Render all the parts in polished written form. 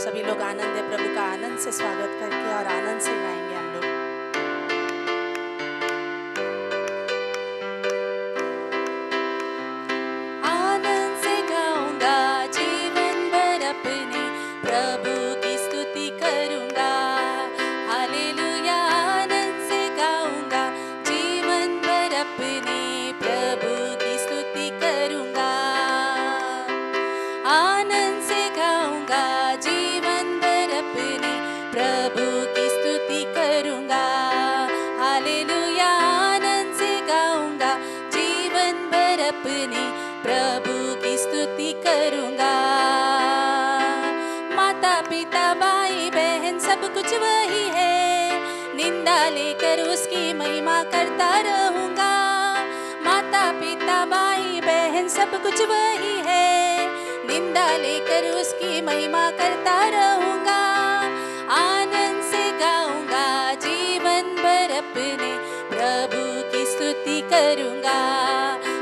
सभी लोग आनंद है प्रभु का आनंद से स्वागत करके और आनंद से गाएंगे हम लोग। आनंद से गाऊंगा जीवन भर अपने प्रभु की स्तुति करूंगा। हालेलुया। आनंद से गाऊंगा जीवन भर अपने प्रभु की स्तुति करूंगा। आनंद से गाऊंगा जीवन भर अपने प्रभु की स्तुति करूंगा। हालेलुया। आनंद से गाऊंगा जीवन भर अपने प्रभु की स्तुति करूंगा। माता पिता भाई बहन सब कुछ वही है, निंदा लेकर उसकी महिमा करता रहूंगा। माता पिता भाई बहन सब कुछ वही है, निंदा लेकर उसकी महिमा करता रहूंगा। आनंद से गाऊंगा जीवन भर अपने प्रभु की स्तुति करूंगा।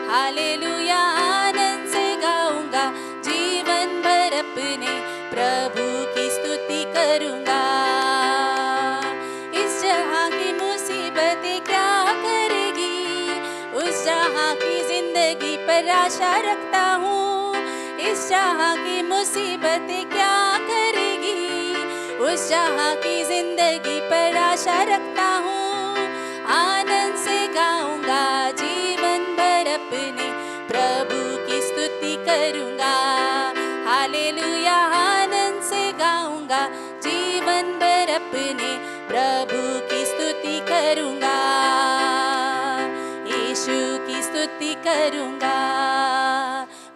हालेलुया। आनंद से गाऊंगा जीवन भर अपने प्रभु की स्तुति करूंगा। इस जहां की मुसीबतें क्या करेगी, उस जहां की जिंदगी पर आशा रखता हूँ। इस जहां की मुसीबतें क्या करेगी, उस जहां की जिंदगी पर आशा रखता हूँ। आनंद से गाऊंगा जीवन भर अपने प्रभु की स्तुति करूंगा। हालेलुया। आनंद से गाऊंगा जीवन भर अपने प्रभु की स्तुति करूंगा। यीशु की स्तुति करूंगा,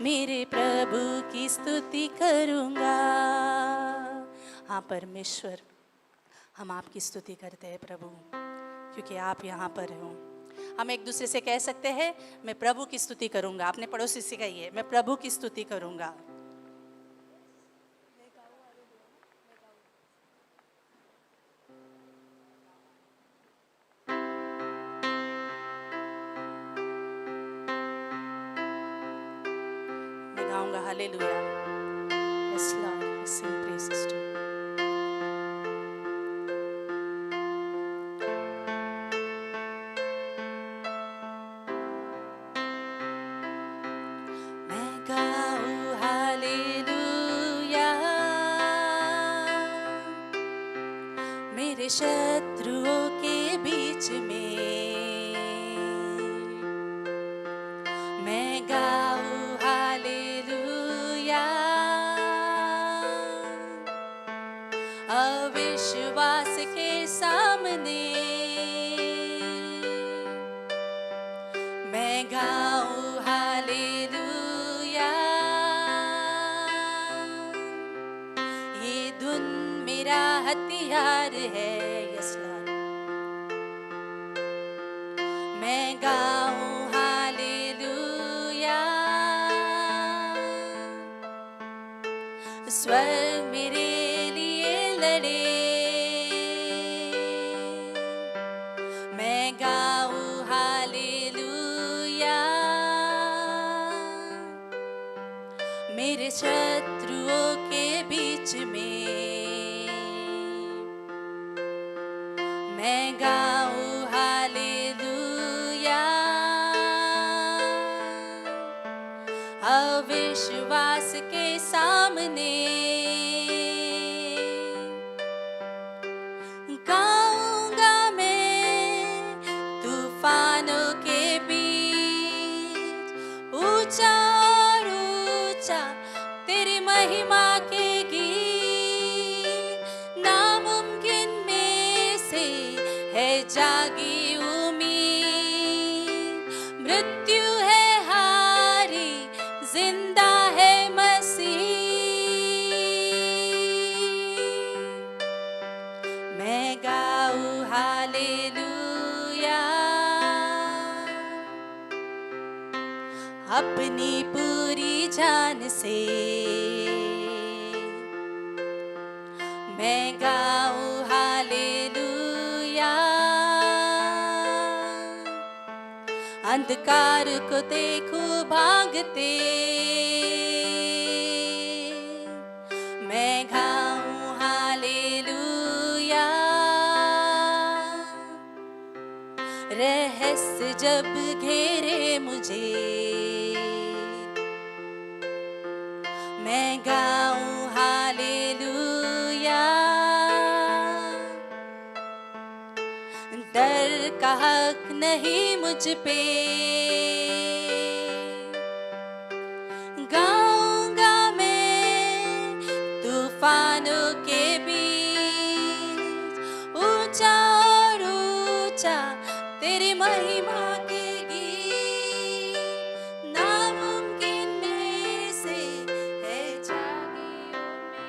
मेरे प्रभु की स्तुति करूंगा। हाँ परमेश्वर, हम आपकी स्तुति करते हैं प्रभु, क्योंकि आप यहाँ पर हो। हम एक दूसरे से कह सकते हैं मैं प्रभु की स्तुति करूंगा। अपने पड़ोसी से कहिए मैं प्रभु की स्तुति करूंगा। मैं गाऊंगा hallelujah. Yes Lord, I sing praises to you. मैं गाऊं हालेलुया, मेरे शत्रुओं के बीच में मैं गाऊं हालेलुया। अविश्वास के सामने मैं गाऊं हालेलुया। ये धुन मेरा हथियार है। Yes Lord. मैं गाऊं हालेलुया। स्वर मेरे लिए लड़े, मैं गाऊं हालेलुया। मेरे शत्रुओं के बीच में मैं गाऊं हालेलुया। अविश्वास के सामने गाऊंगा मैं तूफानों के बीच, ऊंचा और ऊंचा तेरी महिमा के गीत। नामुमकिन में से है जागी उम्मीद, मृत्यु है हारी जिंदा है मसीह। मैं गाऊं हालेलुया। अपनी पूरी जान से मैं गाऊं हालेलुया। अंधकार को देखूं भागते, मैं गाऊं जब घेरे मुझे, मैं गाऊं हालेलुया। डर का हक नहीं मुझ पे, गाऊंगा मैं तूफानों के बीच, ऊंचा और ऊंचा तेरी महिमा के गीत। नामुमकिन में से है जागी उम्मीद,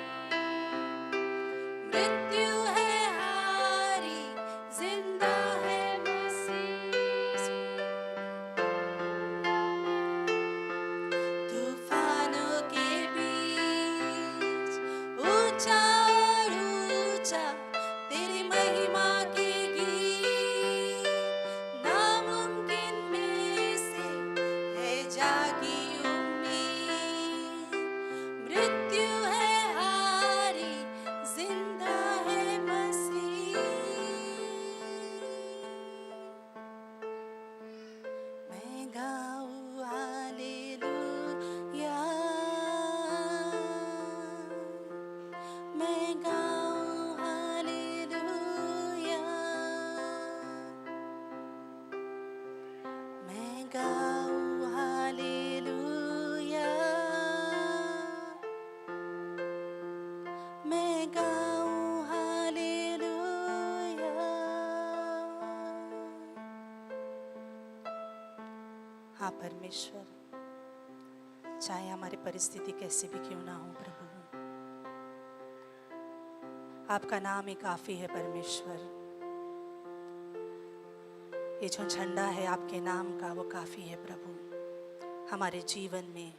मृत्यु है हारी, जिंदा है मसीह। तूफानों के बीच, ऊंचा और ऊंचा तेरी महिमा के गीत। नामुमकिन में से है जागी उम्मीद, मृत्यु है हारी, जिंदा है मसीह। मैं गाऊं हालेलुया, मैं गाऊं हालेलुया, मैं गाऊं हालेलुया, मैं गाऊं हालेलुया। हाँ परमेश्वर, चाहे हमारी परिस्थिति कैसी भी क्यों ना हो प्रभु, आपका नाम ही काफी है परमेश्वर। ये जो झंडा है आपके नाम का वो काफी है प्रभु, हमारे जीवन में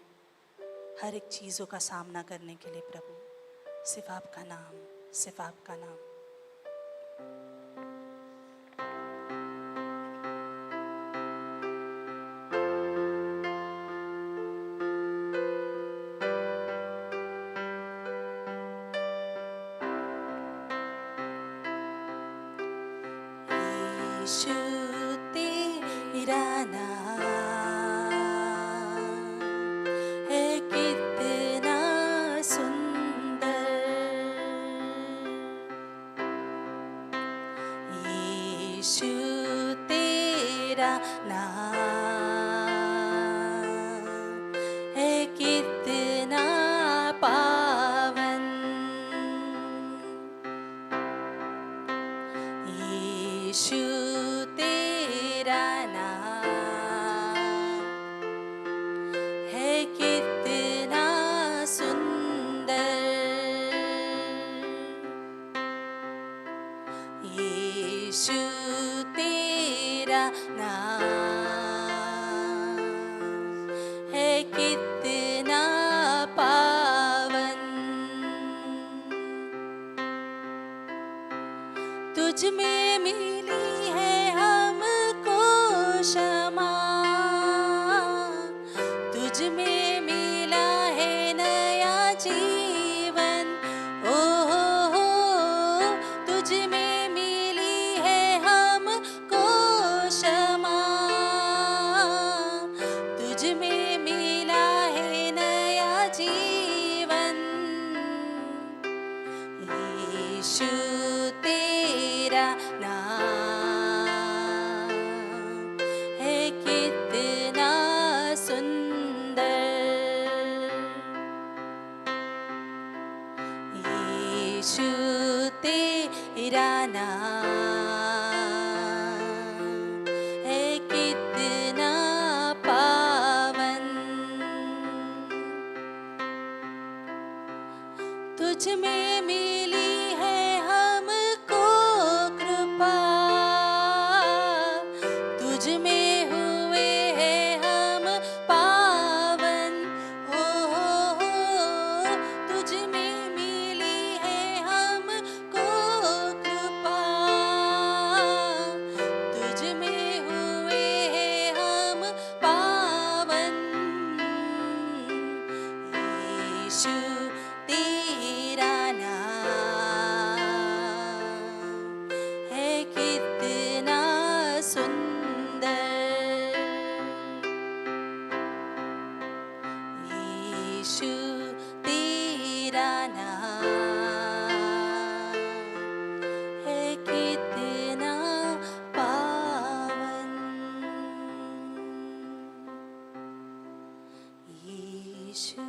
हर एक चीज़ों का सामना करने के लिए प्रभु। सिर्फ आपका नाम, सिर्फ आपका नाम। यीशु तेरा नाम है कितना सुंदर, यीशु तेरा नाम है कितना पावन, यीशु तेरा नाम है कितना सुंदर, यीशु तेरा नाम है कितना पावन। तुझ में मिली है हमको क्षमा, तुझ में मिला है नया जीवन। ओ हो, तुझ में मिली है हमको क्षमा, तुझ में मिला है नया जीवन। यीशु तेरा नाम है कितना सुंदर, यीशु तेरा नाम है कितना पावन। तुझ में मिली है हमको कृपा, तुझ में हुए हैं हम पावन। हो, तुझ में मिली है हमको कृपा, तुझ में हुए हैं हम पावन। यीशु तेरा नाम है कितना सुंदर, यीशु तेरा नाम है कितना पावन, यीशु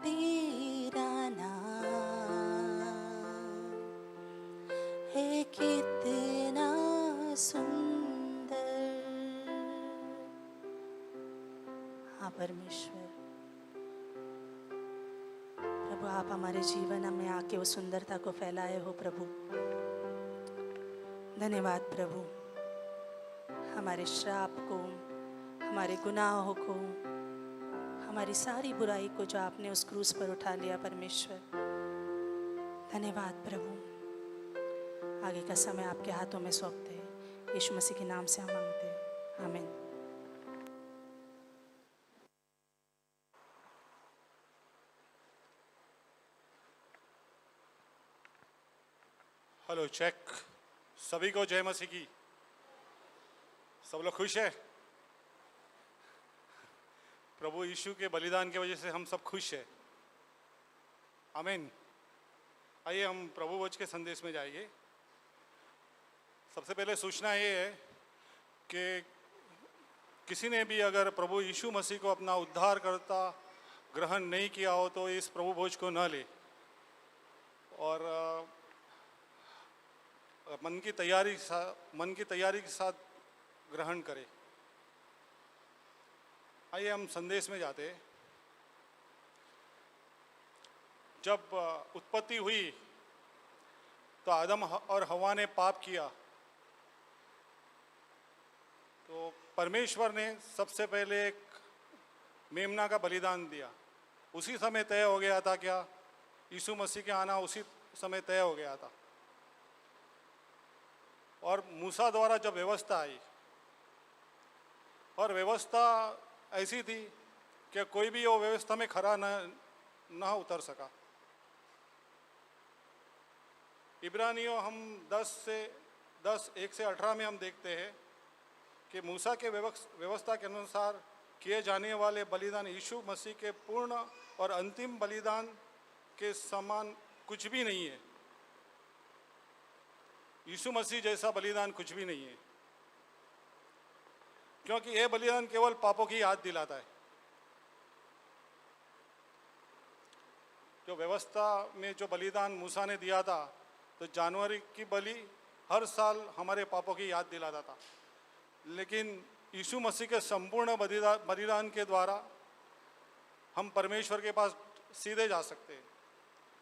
तेरा नाम है कितना सुंदर। हाँ परमेश्वर, प्रभु आप हमारे जीवन में आके वो सुंदरता को फैलाए हो प्रभु। धन्यवाद प्रभु, हमारे श्राप को, हमारे गुनाहों को, हमारी सारी बुराई को जो आपने उस क्रूस पर उठा लिया परमेश्वर, धन्यवाद प्रभु। आगे का समय आपके हाथों में सौंपते हैं, यीशु मसीह के नाम से हम मांगते हैं, आमीन। हेलो चेक, सभी को जय मसीह की। सब लोग खुश है? प्रभु यीशु के बलिदान की वजह से हम सब खुश है, आमीन। आइए हम प्रभु वचन के संदेश में जाइए। सबसे पहले सूचना ये है कि किसी ने भी अगर प्रभु यीशु मसीह को अपना उद्धारकर्ता ग्रहण नहीं किया हो तो इस प्रभु भोज को न ले और मन की तैयारी के साथ ग्रहण करें। आइए हम संदेश में जाते हैं। जब उत्पत्ति हुई तो आदम और हवा ने पाप किया, तो परमेश्वर ने सबसे पहले एक मेमना का बलिदान दिया। उसी समय तय हो गया था, क्या यीशु मसीह के आना उसी समय तय हो गया था। और मूसा द्वारा जब व्यवस्था आई, और व्यवस्था ऐसी थी कि कोई भी वो व्यवस्था में खरा न उतर सका। इब्रानियों हम 1 से 18 में हम देखते हैं कि मूसा के व्यवस्था के अनुसार किए जाने वाले बलिदान यीशु मसीह के पूर्ण और अंतिम बलिदान के समान कुछ भी नहीं है। यीशु मसीह जैसा बलिदान कुछ भी नहीं है, क्योंकि यह बलिदान केवल पापों की याद दिलाता है। जो व्यवस्था में जो बलिदान मूसा ने दिया था, तो जानवर की बलि हर साल हमारे पापों की याद दिलाता था, लेकिन यीशु मसीह के संपूर्ण बलिदान के द्वारा हम परमेश्वर के पास सीधे जा सकते हैं।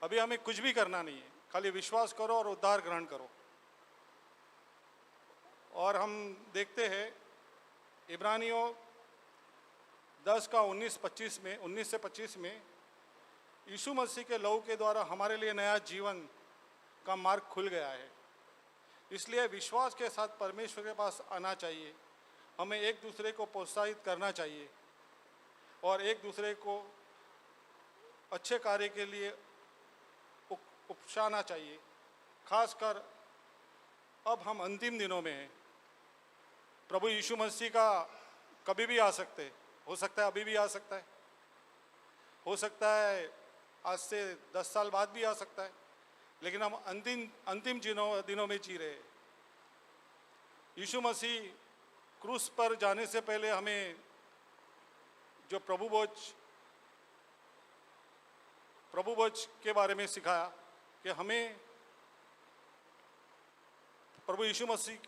अभी हमें कुछ भी करना नहीं है, खाली विश्वास करो और उद्धार ग्रहण करो। और हम देखते हैं इब्रानियों 10 का 19 से 25 में यीशु मसीह के लहू के द्वारा हमारे लिए नया जीवन का मार्ग खुल गया है। इसलिए विश्वास के साथ परमेश्वर के पास आना चाहिए। हमें एक दूसरे को प्रोत्साहित करना चाहिए और एक दूसरे को अच्छे कार्य के लिए उकसाना चाहिए। खासकर अब हम अंतिम दिनों में हैं। प्रभु यीशु मसीह का कभी भी आ सकते, हो सकता है अभी भी आ सकता है, हो सकता है आज से 10 साल बाद भी आ सकता है, लेकिन हम अंतिम दिनों में जी रहे हैं। यीशु मसीह क्रूस पर जाने से पहले हमें जो प्रभु भोज के बारे में सिखाया कि हमें प्रभु यीशु मसीह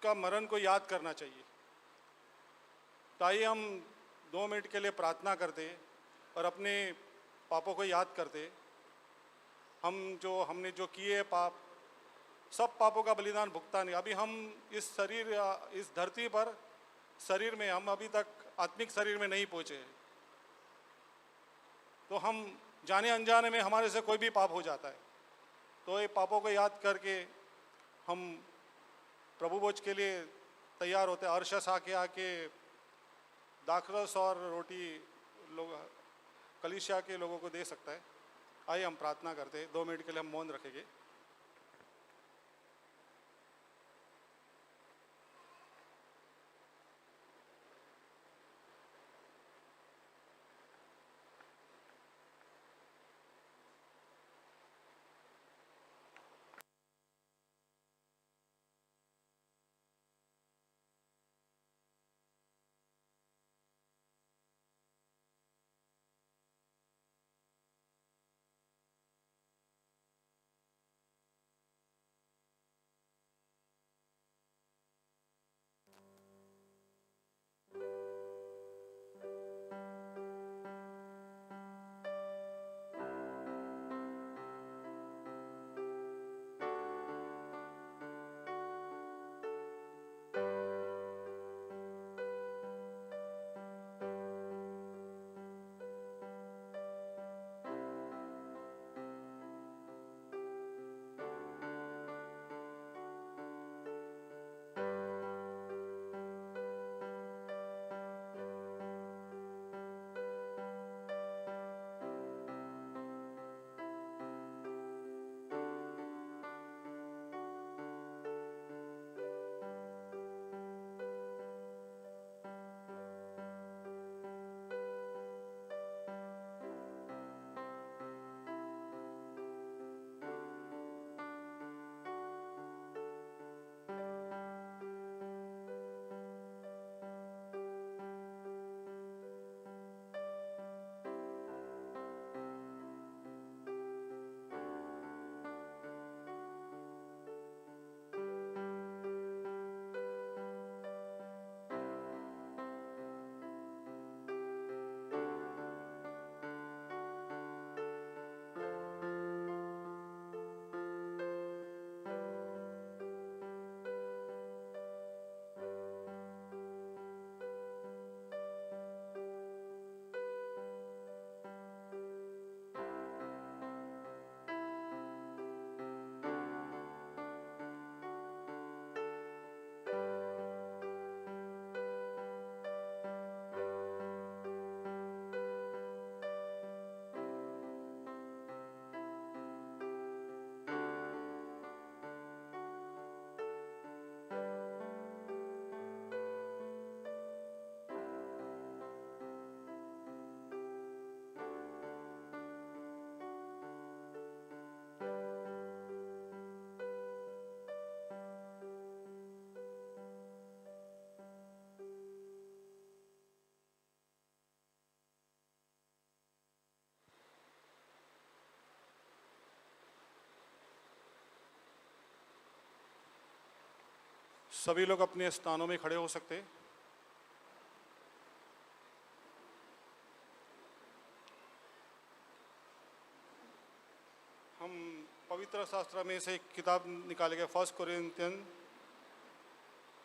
का मरण को याद करना चाहिए। तो आइए हम 2 मिनट के लिए प्रार्थना करते और अपने पापों को याद करते। हमने जो किए पाप, सब पापों का बलिदान भुगतान है। अभी हम इस धरती पर शरीर में हम अभी तक आत्मिक शरीर में नहीं पहुँचे, तो हम जाने अनजाने में हमारे से कोई भी पाप हो जाता है। तो ये पापों को याद करके हम प्रभु भोज के लिए तैयार होते हैं। अर्शस आके दाखरस और रोटी लोग कलीसिया के लोगों को दे सकता है। आइए हम प्रार्थना करते हैं। 2 मिनट के लिए हम मौन रखेंगे। सभी लोग अपने स्थानों में खड़े हो सकते हैं। हम पवित्र शास्त्र में से एक किताब निकालेंगे, 1 कोरिन्थियन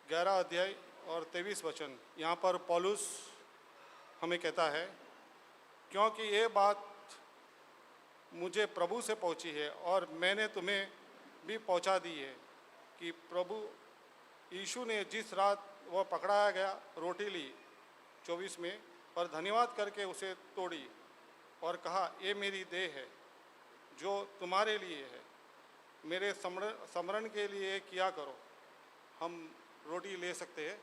11 अध्याय और 23 वचन। यहाँ पर पौलुस हमें कहता है, क्योंकि ये बात मुझे प्रभु से पहुँची है और मैंने तुम्हें भी पहुँचा दी है कि प्रभु यीशु ने जिस रात वह पकड़ाया गया रोटी ली 24 में और धन्यवाद करके उसे तोड़ी और कहा, ये मेरी देह है जो तुम्हारे लिए है, मेरे स्मरण के लिए किया करो। हम रोटी ले सकते हैं।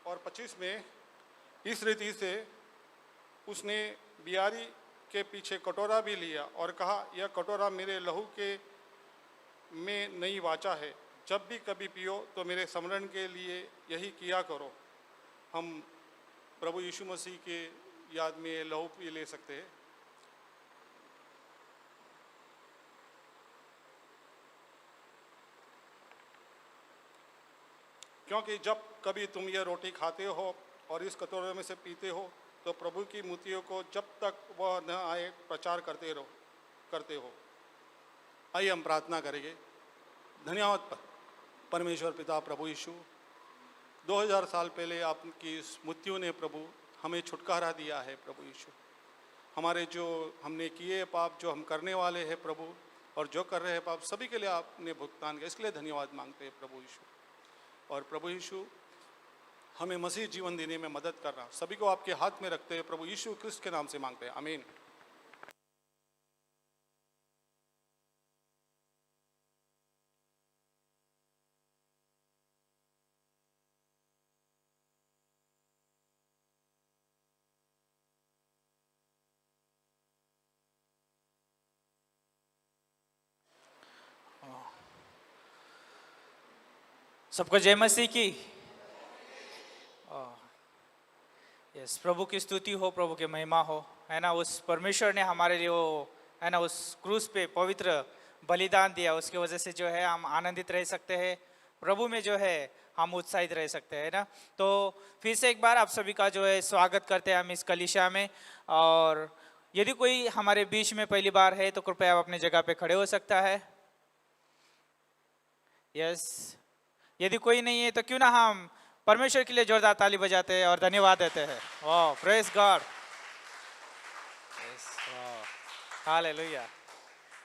और 25 में इस रीति से उसने बियारी के पीछे कटोरा भी लिया और कहा, यह कटोरा मेरे लहू के में नई वाचा है, जब भी कभी पियो तो मेरे स्मरण के लिए यही किया करो। हम प्रभु यीशु मसीह के याद में लहू पी ले सकते हैं। क्योंकि जब कभी तुम ये रोटी खाते हो और इस कटोरे में से पीते हो तो प्रभु की मूर्तियों को जब तक वह न आए प्रचार करते हो। आइए हम प्रार्थना करेंगे। धन्यवाद परमेश्वर पिता प्रभु यीशु, 2000 साल पहले आपकी इस मृत्यु ने प्रभु हमें छुटकारा दिया है। प्रभु यीशु, हमारे जो हमने किए पाप, जो हम करने वाले हैं प्रभु, और जो कर रहे हैं पाप, सभी के लिए आपने भुगतान किया। इसके लिए धन्यवाद मांगते हैं प्रभु यीशु। और प्रभु यीशु, हमें मसीह जीवन देने में मदद करना, सभी को आपके हाथ में रखते हैं प्रभु यीशु क्रिस्त के नाम से मांगते हैं, आमीन। सबको जय मसीह की। यस, प्रभु की स्तुति हो, प्रभु की महिमा हो, है ना। उस परमेश्वर ने हमारे लिए वो, है ना, उस क्रूस पे पवित्र बलिदान दिया, उसकी वजह से जो है हम आनंदित रह सकते हैं, प्रभु में जो है हम उत्साहित रह सकते हैं ना। तो फिर से एक बार आप सभी का जो है स्वागत करते हैं हम इस कलीसिया में। और यदि कोई हमारे बीच में पहली बार है तो कृपया आप अपनी जगह पे खड़े हो सकता है। यस, यदि कोई नहीं है तो क्यों ना हम परमेश्वर के लिए जोरदार ताली बजाते हैं और धन्यवाद देते हैं। वाह, प्रेज गॉड, हालेलुया।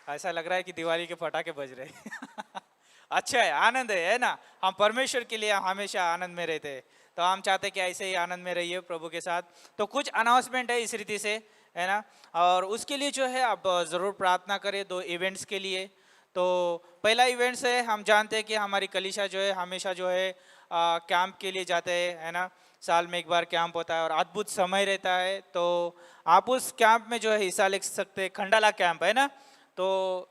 ऐसा लग रहा है कि दिवाली के पटाखे बज रहे हैं। अच्छा है, आनंद है ना। हम परमेश्वर के लिए हमेशा आनंद में रहते हैं, तो हम चाहते हैं कि ऐसे ही आनंद में रहिए प्रभु के साथ। तो कुछ अनाउंसमेंट है इस रीति से, है ना, और उसके लिए जो है आप ज़रूर प्रार्थना करें 2 इवेंट्स के लिए। तो पहला इवेंट्स है, हम जानते हैं कि हमारी कलीसिया जो है हमेशा जो है कैंप के लिए जाते हैं, है ना। साल में एक बार कैंप होता है और अद्भुत समय रहता है। तो आप उस कैंप में जो है हिस्सा ले सकते हैं। खंडाला कैंप है ना, तो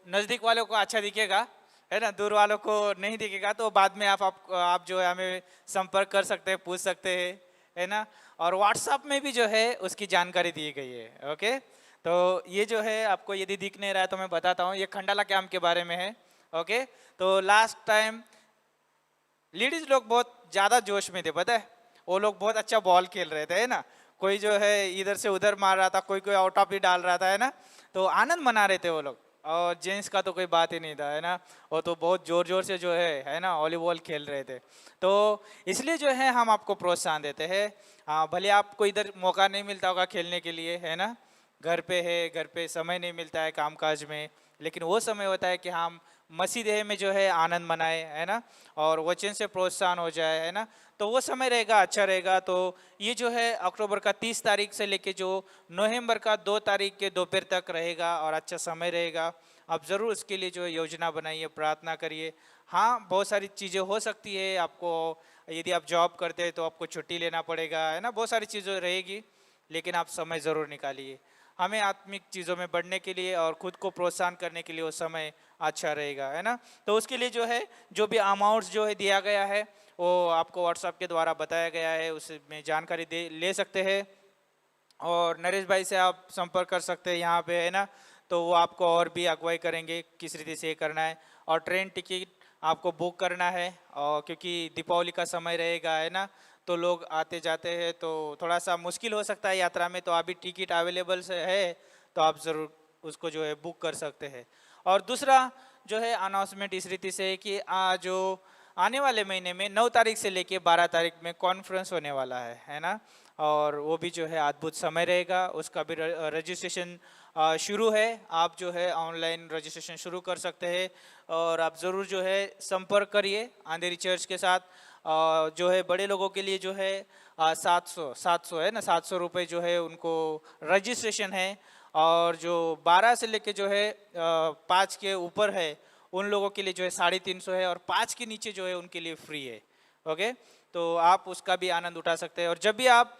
नज़दीक वालों को अच्छा दिखेगा, है ना, दूर वालों को नहीं दिखेगा। तो बाद में आप जो है हमें संपर्क कर सकते हैं, पूछ सकते हैं, है ना। और व्हाट्सएप में भी जो है उसकी जानकारी दी गई है। ओके, तो ये जो है आपको यदि दिख नहीं रहा है तो मैं बताता हूँ, ये खंडाला कैंप के बारे में है। ओके, तो लास्ट टाइम लेडीज लोग बहुत ज़्यादा जोश में थे, पता है। वो लोग बहुत अच्छा बॉल खेल रहे थे, है ना। कोई जो है इधर से उधर मार रहा था, कोई ऑफ टॉप ही डाल रहा था, है ना। तो आनंद मना रहे थे वो लोग। और जेंट्स का तो कोई बात ही नहीं था, है ना। वो तो बहुत जोर जोर से जो है ना, वॉलीबॉल खेल रहे थे। तो इसलिए जो है हम आपको प्रोत्साहन देते हैं। हाँ, भले आपको इधर मौका नहीं मिलता होगा खेलने के लिए, है ना, घर पे है, घर पे समय नहीं मिलता है कामकाज में, लेकिन वो समय होता है कि हम मसीह देह में जो है आनंद मनाए, है ना, और वचन से प्रोत्साहन हो जाए, है ना। तो वो समय रहेगा, अच्छा रहेगा। तो ये जो है अक्टूबर का 30 तारीख से लेके जो नवंबर का 2 तारीख के दोपहर तक रहेगा और अच्छा समय रहेगा। आप ज़रूर उसके लिए जो है योजना बनाइए, प्रार्थना करिए। हाँ, बहुत सारी चीज़ें हो सकती है आपको, यदि आप जॉब करते हैं तो आपको छुट्टी लेना पड़ेगा, है ना, बहुत सारी चीज़ें रहेगी, लेकिन आप समय ज़रूर निकालिए। हमें आत्मिक चीज़ों में बढ़ने के लिए और खुद को प्रोत्साहन करने के लिए वो समय अच्छा रहेगा, है ना। तो उसके लिए जो है, जो भी अमाउंट्स जो है दिया गया है वो आपको व्हाट्सएप के द्वारा बताया गया है, उसमें जानकारी दे ले सकते हैं। और नरेश भाई से आप संपर्क कर सकते हैं यहाँ पे, है ना। तो वो आपको और भी अगुवाई करेंगे किस रीति से ये करना है। और ट्रेन टिकट आपको बुक करना है, और क्योंकि दीपावली का समय रहेगा, है ना, तो लोग आते जाते हैं तो थोड़ा सा मुश्किल हो सकता है यात्रा में। तो अभी टिकट अवेलेबल से है तो आप ज़रूर उसको जो है बुक कर सकते हैं। और दूसरा जो है अनाउंसमेंट इस रीति से है कि जो आने वाले महीने में 9 तारीख से लेके 12 तारीख में कॉन्फ्रेंस होने वाला है ना। और वो भी जो है अद्भुत समय रहेगा, उसका भी रजिस्ट्रेशन शुरू है। आप जो है ऑनलाइन रजिस्ट्रेशन शुरू कर सकते हैं, और आप ज़रूर जो है संपर्क करिए अंधेरी चर्च के साथ। जो है बड़े लोगों के लिए जो है 700 है ना, 700 रुपये जो है उनको रजिस्ट्रेशन है। और जो 12 से लेके जो है 5 के ऊपर है उन लोगों के लिए जो है 350 है, और 5 के नीचे जो है उनके लिए फ्री है। ओके, तो आप उसका भी आनंद उठा सकते हैं। और जब भी आप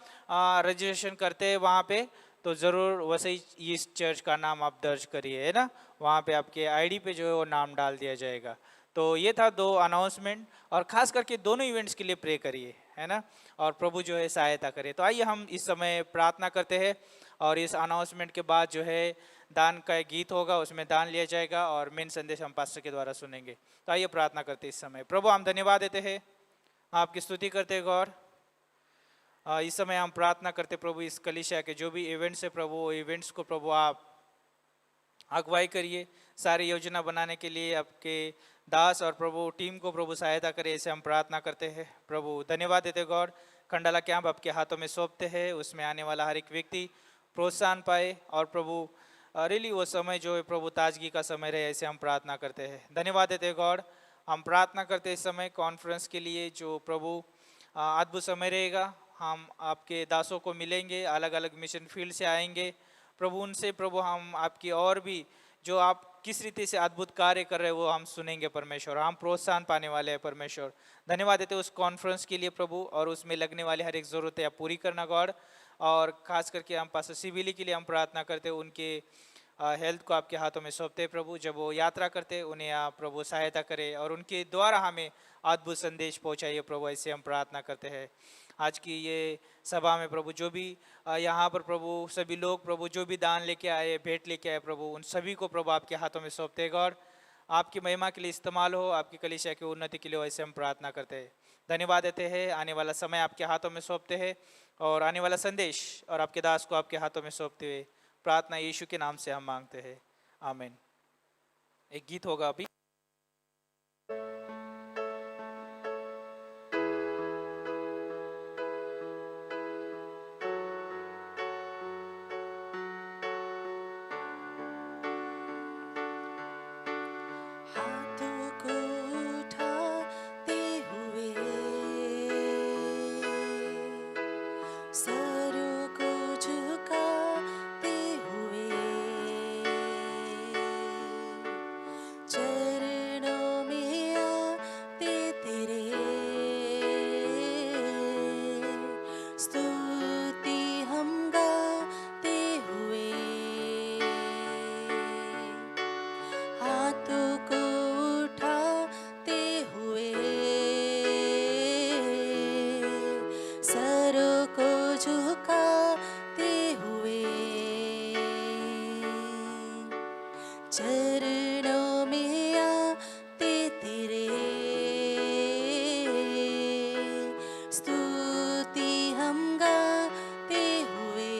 रजिस्ट्रेशन करते हैं वहाँ पे, तो ज़रूर वैसे ही इस चर्च का नाम आप दर्ज करिए, है ना। वहाँ पे आपके आईडी पे जो है वो नाम डाल दिया जाएगा। तो ये था 2 अनाउंसमेंट, और ख़ास करके दोनों इवेंट्स के लिए प्रे करिए, है ना, और प्रभु जो है सहायता करे। तो आइए हम इस समय प्रार्थना करते हैं, और इस अनाउंसमेंट के बाद जो है दान का एक गीत होगा, उसमें दान लिया जाएगा, और मेन संदेश हम पास्टर के द्वारा सुनेंगे। तो आइए प्रार्थना करते हैं इस समय। प्रभु, हम धन्यवाद देते हैं, आपकी स्तुति करते हैं गौर। इस समय हम प्रार्थना करते प्रभु, इस कलीसिया के जो भी इवेंट्स है प्रभु, वो इवेंट्स को प्रभु आप अगुवाई करिए। सारी योजना बनाने के लिए आपके दास और प्रभु टीम को प्रभु सहायता करे, ऐसे हम प्रार्थना करते हैं प्रभु। धन्यवाद देते गौर। खंडाला कैंप आपके हाथों में सौंपते हैं, उसमें आने वाला हर एक व्यक्ति प्रोत्साहन पाए, और प्रभु रियली वो समय जो है प्रभु ताजगी का समय रहे, ऐसे हम प्रार्थना करते हैं। धन्यवाद देते गॉड। हम प्रार्थना करते इस समय कॉन्फ्रेंस के लिए, जो प्रभु अद्भुत समय रहेगा। हम आपके दासों को मिलेंगे, अलग अलग मिशन फील्ड से आएंगे प्रभु। उनसे प्रभु हम आपकी और भी जो आप किस रीति से अद्भुत कार्य कर रहे हैं वो हम सुनेंगे परमेश्वर। हम प्रोत्साहन पाने वाले हैं परमेश्वर। धन्यवाद देते उस कॉन्फ्रेंस के लिए प्रभु, और उसमें लगने वाली हर एक ज़रूरत आप पूरी करना गॉड। और खास करके हम पास्टर सिविली के लिए हम प्रार्थना करते हैं, उनके हेल्थ को आपके हाथों में सौंपते प्रभु। जब वो यात्रा करते उन्हें आप प्रभु सहायता करें, और उनके द्वारा हमें अद्भुत संदेश पहुंचाइए प्रभु, ऐसे हम प्रार्थना करते हैं। आज की ये सभा में प्रभु जो भी यहाँ पर प्रभु सभी लोग प्रभु जो भी दान लेके आए, भेंट लेके आए प्रभु, उन सभी को प्रभु आपके हाथों में सौंपते हैं गॉड। आपकी महिमा के लिए इस्तेमाल हो, आपकी कलीसिया की उन्नति के लिए, ऐसे हम प्रार्थना करते हैं। धन्यवाद देते हैं। आने वाला समय आपके हाथों में सौंपते हैं, और आने वाला संदेश और आपके दास को आपके हाथों में सौंपते हुए प्रार्थना यीशु के नाम से हम मांगते हैं, आमीन। एक गीत होगा अभी। हाथों को उठाते हुए, सरों को झुकाते हुए, चरणों में आते तेरे, स्तुति हम गाते हुए, हाथों को उठाते हुए, सरों को झुकाते हुए, चरणों में आते तेरे, स्तुति हम गाते हुए,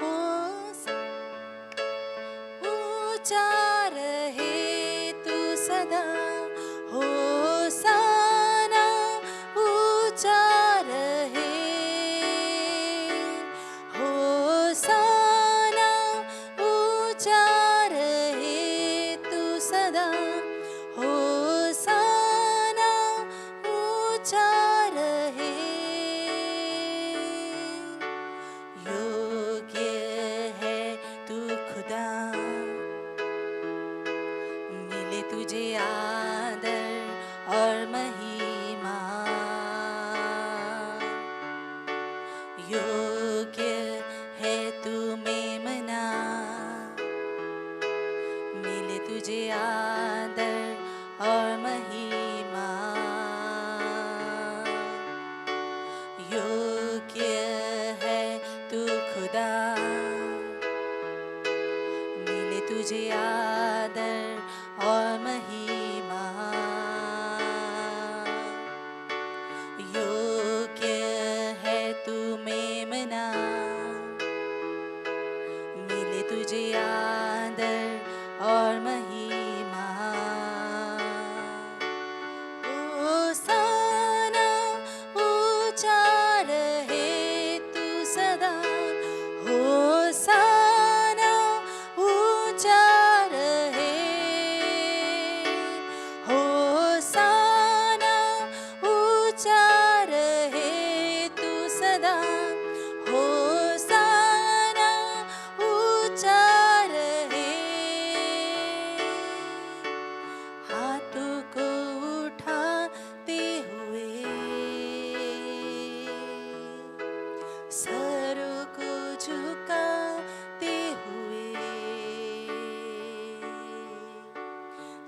हो ऊंचा रहे तू सदा, होसाना ऊंचा रहे, होसाना ऊंचा रहे तू सदा, होसाना ऊंचा रहे, योग्य है तू खुदा, मिले तुझे खुदा मिले तुझे आदर और महिमा, योग्य है तू मेमना, मिले तुझे आदर और महिमा। होसाना ऊंचा रहे तू सदा, होसाना ऊंचा रहे, होसाना ऊंचा रहे तू सदा, होसाना ऊंचा रहे। हाथों को उठाते हुए, सरों को झुकाते हुए,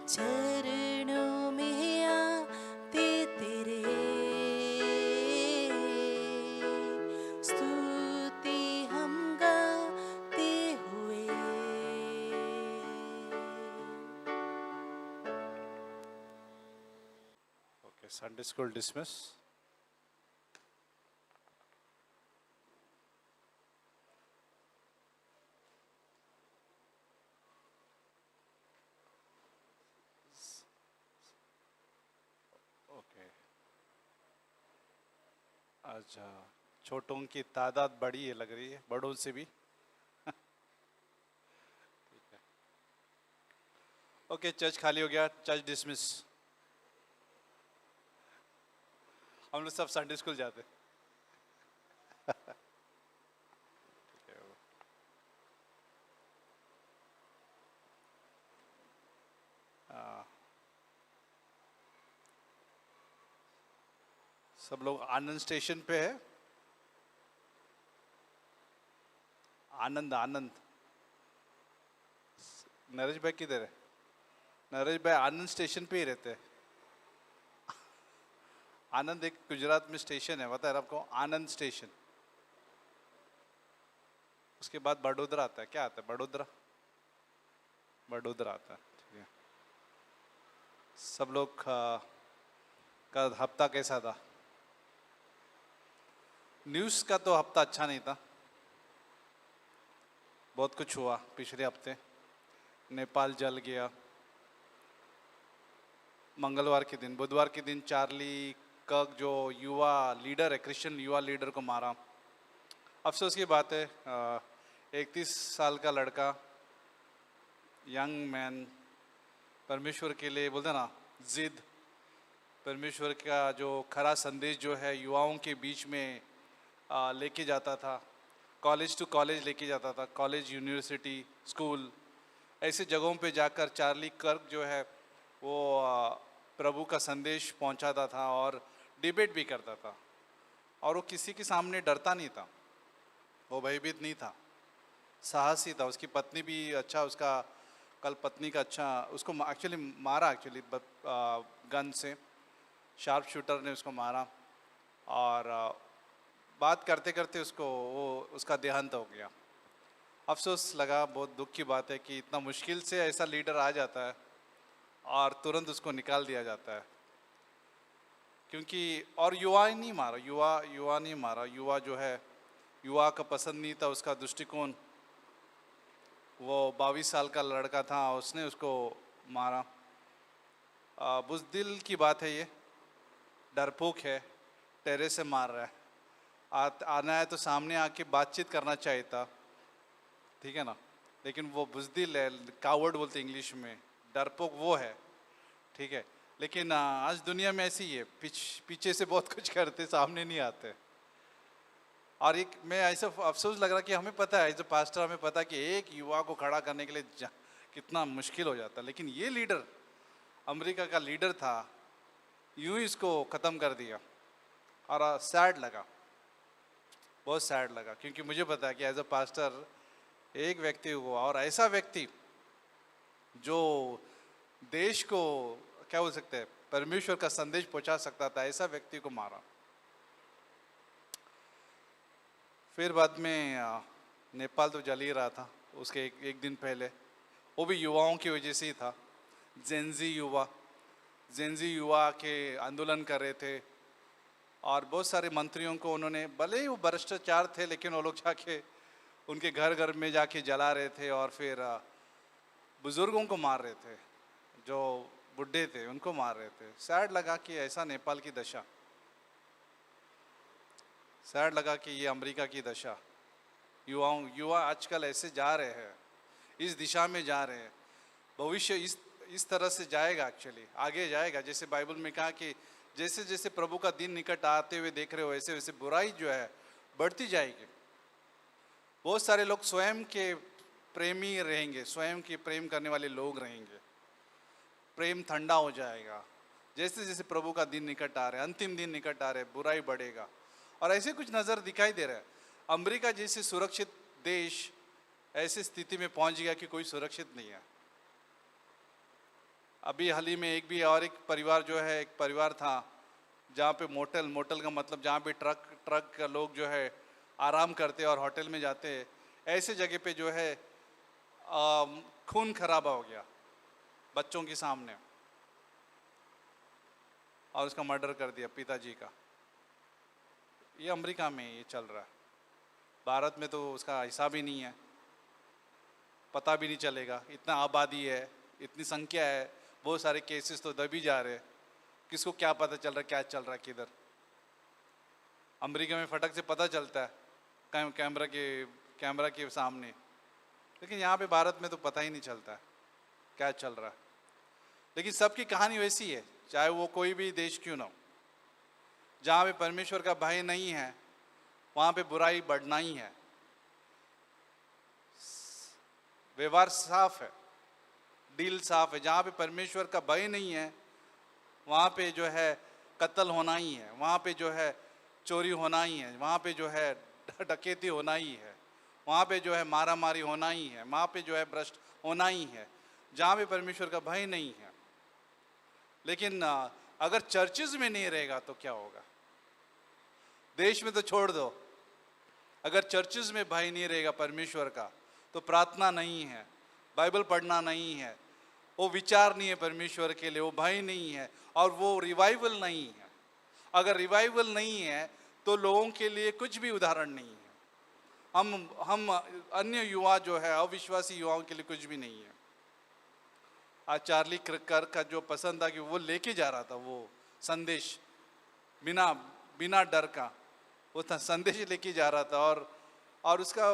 चरणों में आते तेरे, स्तुति हम गाते हुए। Okay, Sunday school dismiss. Okay. अच्छा, छोटों की तादाद बड़ी है लग रही है, बड़ों से भी। ठीक है। ओके, चर्च खाली हो गया, चर्च डिसमिस। हम लोग सब संडे स्कूल जाते। ठीक है। सब लोग आनंद स्टेशन पे है। आनंद आनंद नरेश भाई किधर है? नरेश भाई आनंद स्टेशन पे ही रहते हैं। आनंद एक गुजरात में स्टेशन है, पता है आपको? आनंद स्टेशन। उसके बाद बड़ोदरा आता है। क्या आता है? बड़ोदरा, बड़ोदरा आता है। ठीक है। सब लोग का हफ्ता कैसा था? न्यूज़ का तो हफ्ता अच्छा नहीं था। बहुत कुछ हुआ पिछले हफ्ते। नेपाल जल गया। मंगलवार के दिन, बुधवार के दिन चार्ली कर्क जो युवा लीडर है, क्रिश्चियन युवा लीडर को मारा। अफसोस की बात है, 31 साल का लड़का, यंग मैन, परमेश्वर के लिए बोलते ना जिद, परमेश्वर का जो खरा संदेश जो है युवाओं के बीच में लेके जाता था, कॉलेज टू कॉलेज लेके जाता था, कॉलेज, यूनिवर्सिटी, स्कूल, ऐसे जगहों पे जाकर चार्ली कर्क जो है वो प्रभु का संदेश पहुंचाता था और डिबेट भी करता था। और वो किसी के सामने डरता नहीं था, वो भयभीत नहीं था, साहसी था। उसकी पत्नी भी अच्छा, उसका कल पत्नी का अच्छा, उसको एक्चुअली मारा, एक्चुअली गन से, शार्प शूटर ने उसको मारा। और बात करते करते उसका देहांत हो गया। अफसोस लगा, बहुत दुख की बात है कि इतना मुश्किल से ऐसा लीडर आ जाता है और तुरंत उसको निकाल दिया जाता है। क्योंकि और युवा ही नहीं मारा, युवा नहीं मारा, युवा जो है, युवा का पसंद नहीं था उसका दृष्टिकोण। वो 22 साल का लड़का था, उसने उसको मारा। बुज़दिल की बात है ये, डरपोक है, टेरे से मार रहा है। आना है तो सामने आके बातचीत करना चाहिए था, ठीक है ना? लेकिन वो बुज़दिल है, कावर्ड बोलते इंग्लिश में, डरपोक वो है, ठीक है। लेकिन आज दुनिया में ऐसी ही है, पीछे से बहुत कुछ करते, सामने नहीं आते। और एक मैं ऐसा अफसोस लग रहा कि हमें पता है, एज अ पास्टर हमें पता है कि एक युवा को खड़ा करने के लिए कितना मुश्किल हो जाता है। लेकिन ये लीडर, अमेरिका का लीडर था, यूं ही इसको ख़त्म कर दिया। और सैड लगा, बहुत सैड लगा, क्योंकि मुझे पता है कि एज अ पास्टर एक व्यक्ति हुआ, और ऐसा व्यक्ति जो देश को क्या बोल सकते हैं, परमेश्वर का संदेश पहुंचा सकता था, ऐसा व्यक्ति को मारा। फिर बाद में नेपाल तो जल ही रहा था उसके एक दिन पहले, वो भी युवाओं की वजह से ही था। जेंजी युवा के आंदोलन कर रहे थे और बहुत सारे मंत्रियों को उन्होंने, भले ही वो भ्रष्टाचार थे लेकिन वो लोग जाके उनके घर घर में जाके जला रहे थे और फिर बुजुर्गों को मार रहे थे, जो बुढ़े थे उनको मार रहे थे। सैड लगा कि ऐसा नेपाल की दशा, सैड लगा कि ये अमेरिका की दशा। युवा आजकल ऐसे जा रहे हैं, इस दिशा में जा रहे हैं। भविष्य इस तरह से जाएगा, एक्चुअली आगे जाएगा। जैसे बाइबल में कहा कि जैसे जैसे प्रभु का दिन निकट आते हुए देख रहे हो, वैसे वैसे बुराई जो है बढ़ती जाएगी। बहुत सारे लोग स्वयं के प्रेमी रहेंगे, स्वयं के प्रेम करने वाले लोग रहेंगे। प्रेम ठंडा हो जाएगा जैसे जैसे प्रभु का दिन निकट आ रहा है, अंतिम दिन निकट आ रहे, बुराई बढ़ेगा। और ऐसे कुछ नज़र दिखाई दे रहा है। अमेरिका जैसे सुरक्षित देश ऐसी स्थिति में पहुंच गया कि कोई सुरक्षित नहीं है। अभी हाल ही में एक परिवार जो है, एक परिवार था जहाँ पे मोटल का मतलब जहाँ पे ट्रक का लोग जो है आराम करते और होटल में जाते हैं, ऐसे जगह पे जो है खून खराबा हो गया बच्चों के सामने और उसका मर्डर कर दिया पिताजी का। ये अमेरिका में ये चल रहा है। भारत में तो उसका हिसाब ही नहीं है, पता भी नहीं चलेगा। इतना आबादी है, इतनी संख्या है, बहुत सारे केसेस तो दबी जा रहे हैं, किसको क्या पता चल रहा है क्या चल रहा है किधर। अमेरिका में फटक से पता चलता है कैमरा के सामने, लेकिन यहाँ पे भारत में तो पता ही नहीं चलता है क्या चल रहा है। लेकिन सबकी कहानी वैसी है, चाहे वो कोई भी देश क्यों ना हो। जहाँ पे परमेश्वर का भय नहीं है वहाँ पे बुराई बढ़ना ही है। व्यवहार साफ है, डील साफ है। जहाँ पे परमेश्वर का भय नहीं है वहाँ पे जो है कत्ल होना ही है, वहाँ पे जो है चोरी होना ही है, वहाँ पे जो है डकैती होना ही है, वहाँ पे जो है मारा मारी होना ही है, वहाँ पे जो है भ्रष्ट होना ही है, जहाँ पे परमेश्वर का भय नहीं है। लेकिन अगर चर्चेज में नहीं रहेगा तो क्या होगा? देश में तो छोड़ दो, अगर चर्चेज में भय नहीं रहेगा परमेश्वर का तो प्रार्थना नहीं है, बाइबल पढ़ना नहीं है, वो विचार नहीं है परमेश्वर के लिए, वो भय नहीं है और वो रिवाइवल नहीं है। अगर रिवाइवल नहीं है तो लोगों के लिए कुछ भी उदाहरण नहीं है। हम अन्य युवा जो है, अविश्वासी युवाओं के लिए कुछ भी नहीं है। आज चार्ली कर्क का जो पसंद था कि वो लेके जा रहा था वो संदेश, बिना डर का वो संदेश लेके जा रहा था और उसका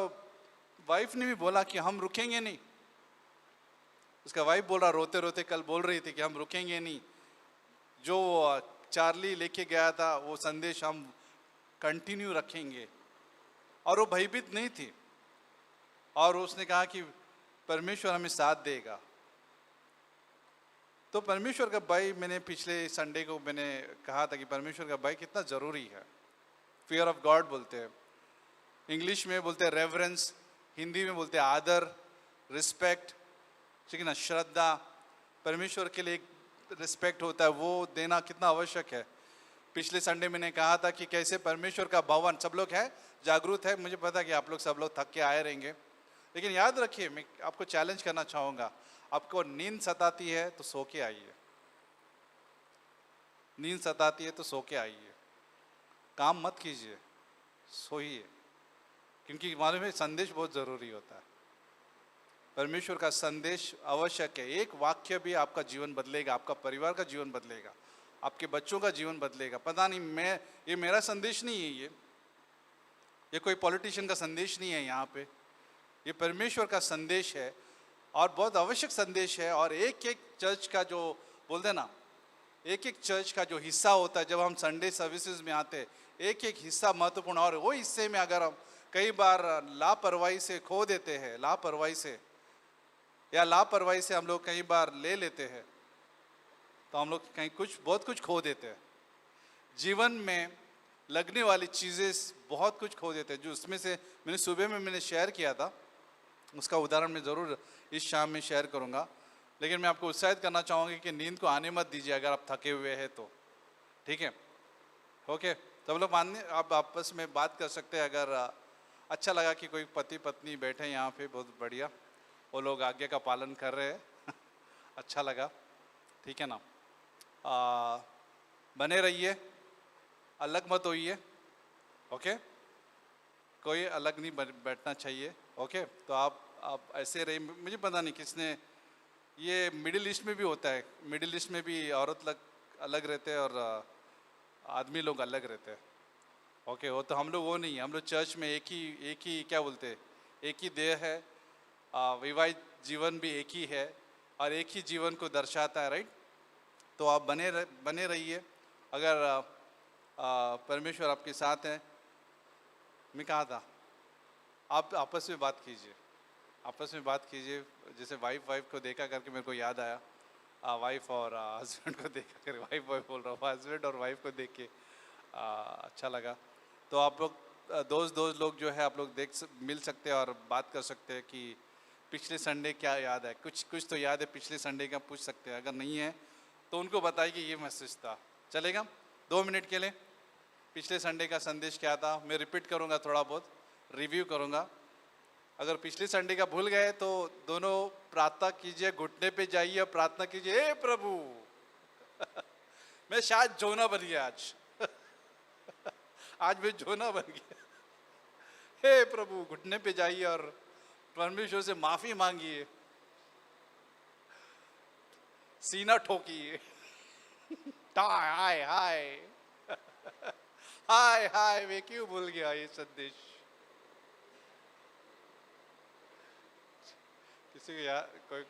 वाइफ ने भी बोला कि हम रुकेंगे नहीं। उसका वाइफ बोल रहा, रोते रोते कल बोल रही थी कि हम रुकेंगे नहीं, जो चार्ली लेके गया था वो संदेश हम कंटिन्यू रखेंगे। और वो भयभीत नहीं थी और उसने कहा कि परमेश्वर हमें साथ देगा। तो परमेश्वर का भय, मैंने पिछले संडे को मैंने कहा था कि परमेश्वर का भय कितना ज़रूरी है। फियर ऑफ गॉड बोलते हैं, इंग्लिश में बोलते हैं रेवरेंस, हिंदी में बोलते हैं आदर, रिस्पेक्ट, ठीक है ना, श्रद्धा। परमेश्वर के लिए एक रिस्पेक्ट होता है, वो देना कितना आवश्यक है। पिछले संडे मैंने कहा था कि कैसे परमेश्वर का भवन, सब लोग है जागरूक है, मुझे पता कि आप लोग सब लोग थक के आए रहेंगे, लेकिन याद रखिए, मैं आपको चैलेंज करना चाहूँगा, आपको नींद सताती है तो सो के आइए, नींद सताती है तो सो के आइए, काम मत कीजिए, सोइए, क्योंकि मालूम है संदेश बहुत ज़रूरी होता है। परमेश्वर का संदेश आवश्यक है। एक वाक्य भी आपका जीवन बदलेगा, आपका परिवार का जीवन बदलेगा, आपके बच्चों का जीवन बदलेगा। पता नहीं, ये मेरा संदेश नहीं है, ये कोई पॉलिटिशियन का संदेश नहीं है यहाँ पे, ये परमेश्वर का संदेश है और बहुत आवश्यक संदेश है। और एक एक चर्च का जो बोलते हैं ना, एक एक चर्च का जो हिस्सा होता है, जब हम संडे सर्विसेज में आते, एक एक हिस्सा महत्वपूर्ण। और वो हिस्से में अगर हम कई बार लापरवाही से खो देते हैं, लापरवाही से हम लोग कई बार ले लेते हैं, तो हम लोग कहीं बहुत कुछ खो देते हैं। जीवन में लगने वाली चीज़ें बहुत कुछ खो देते हैं, जो उसमें से मैंने सुबह में मैंने शेयर किया था, उसका उदाहरण मैं ज़रूर इस शाम में शेयर करूँगा। लेकिन मैं आपको उत्साहित करना चाहूँगी कि नींद को आने मत दीजिए अगर आप थके हुए हैं तो, ठीक है? ओके, सब लोग मानने आप आपस में बात कर सकते हैं। अच्छा लगा कि कोई पति पत्नी बैठे यहाँ पे, बहुत बढ़िया, वो लोग आज्ञा का पालन कर रहे हैं। अच्छा लगा, ठीक है ना। बने रहिए, अलग मत होइए, ओके, कोई अलग नहीं बैठना चाहिए, ओके। तो आप ऐसे रहिए। मुझे पता नहीं किसने, ये मिडिल ईस्ट में भी होता है, मिडिल ईस्ट में भी औरत अलग रहते हैं और आदमी लोग अलग रहते हैं, ओके। वो तो हम लोग वो नहीं है, हम लोग चर्च में एक ही क्या बोलते हैं, एक ही देह है, विवाहित जीवन भी एक ही है और एक ही जीवन को दर्शाता है, राइट। तो आप बने रहिए। अगर परमेश्वर आपके साथ है, मैं कहा था आप आपस में बात कीजिए, आपस में बात कीजिए। जैसे वाइफ को देखा करके मेरे को याद आया, वाइफ और हस्बैंड को देखा कर, वाइफ बोल रहा हूँ, हस्बैंड और वाइफ को देख के अच्छा लगा। तो आप लोग दोस्त लोग जो है, आप लोग मिल सकते हैं और बात कर सकते हैं कि पिछले संडे क्या याद है, कुछ तो याद है पिछले संडे का, पूछ सकते हैं। अगर नहीं है तो उनको बताइए कि ये मैसेज था, चलेगा। 2 मिनट के लिए पिछले संडे का संदेश क्या था, मैं रिपीट करूँगा, थोड़ा बहुत रिव्यू करूँगा। अगर पिछले संडे का भूल गए तो दोनों प्रार्थना कीजिए, घुटने पे जाइए और प्रार्थना कीजिए, हे प्रभु मैं शायद जोना बन गया आज मैं जोना बन गया, हे प्रभु। घुटने पे जाइए और परमेश्वर से माफी मांगिए, सीना ठोकिए, हाय हाय हाय हाय, मैं क्यों भूल गया ये संदेश। किसी को यार कोई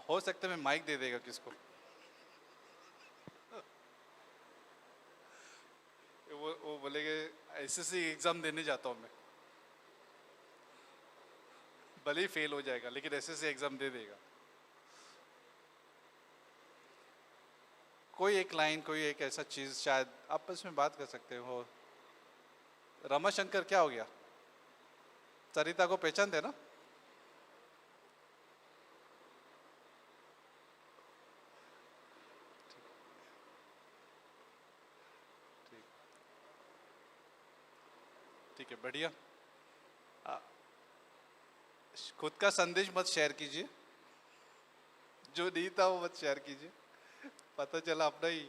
हो सकता है, मैं माइक दे देगा किसको, वो बोलेगे एसएससी एग्जाम देने जाता हूं मैं, भले ही फेल हो जाएगा लेकिन एसएससी एग्जाम दे देगा। कोई एक लाइन, कोई एक ऐसा चीज शायद आपस में बात कर सकते हो। रमाशंकर क्या हो गया, सरिता को पहचानते ना? ठीक है, बढ़िया। खुद का संदेश मत शेयर कीजिए, जो नहीं था वो मत शेयर कीजिए, पता चला अपना ही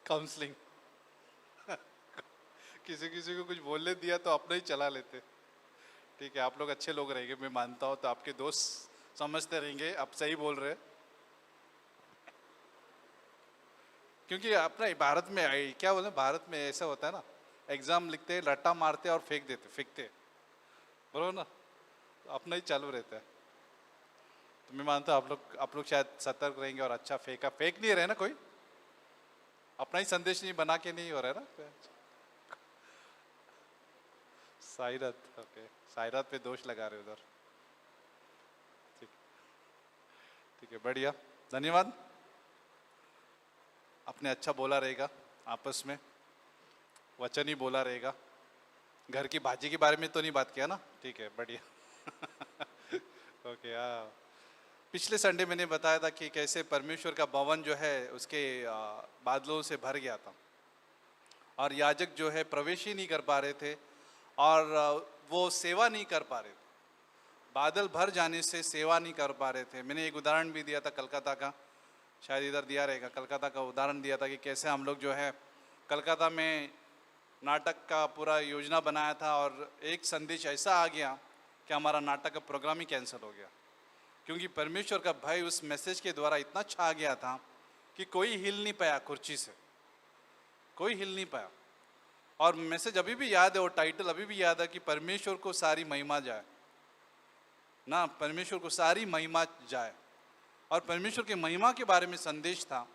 काउंसलिंग किसी को कुछ बोलने दिया तो अपना ही चला लेते। ठीक है, आप लोग अच्छे लोग रहेंगे, मैं मानता हूँ, तो आपके दोस्त समझते रहेंगे आप सही बोल रहे हैं। क्योंकि अपना भारत में क्या बोले, भारत में ऐसा होता है ना, एग्जाम लिखते हैं, रट्टा मारते और फेंकते, बोलो ना, तो अपना ही चालू रहता है। तो मैं मानता हूँ आप लोग शायद सतर्क रहेंगे और अच्छा फेक नहीं रहे ना, कोई अपना ही संदेश नहीं बना के नहीं हो रहा है ना। साइरत, ओके, साइरत पे दोष लगा रहे उधर, ठीक है, बढ़िया, धन्यवाद। आपने अच्छा बोला रहेगा, आपस में वचन ही बोला रहेगा, घर की भाजी के बारे में तो नहीं बात किया ना, ठीक है, बढ़िया ओके। पिछले संडे मैंने बताया था कि कैसे परमेश्वर का भवन जो है उसके बादलों से भर गया था और याजक जो है प्रवेश ही नहीं कर पा रहे थे और वो सेवा नहीं कर पा रहे थे, बादल भर जाने से सेवा नहीं कर पा रहे थे। मैंने एक उदाहरण भी दिया था कलकत्ता का, शायद इधर दिया रहेगा, कलकत्ता का उदाहरण दिया था कि कैसे हम लोग जो है कलकत्ता में नाटक का पूरा योजना बनाया था और एक संदेश ऐसा आ गया कि हमारा नाटक का प्रोग्राम ही कैंसिल हो गया, क्योंकि परमेश्वर का भय उस मैसेज के द्वारा इतना छा गया था कि कोई हिल नहीं पाया कुर्सी से, कोई हिल नहीं पाया। और मैसेज अभी भी याद है, और टाइटल अभी भी याद है कि परमेश्वर को सारी महिमा जाए ना, परमेश्वर को सारी महिमा जाए। और परमेश्वर की महिमा के बारे में संदेश था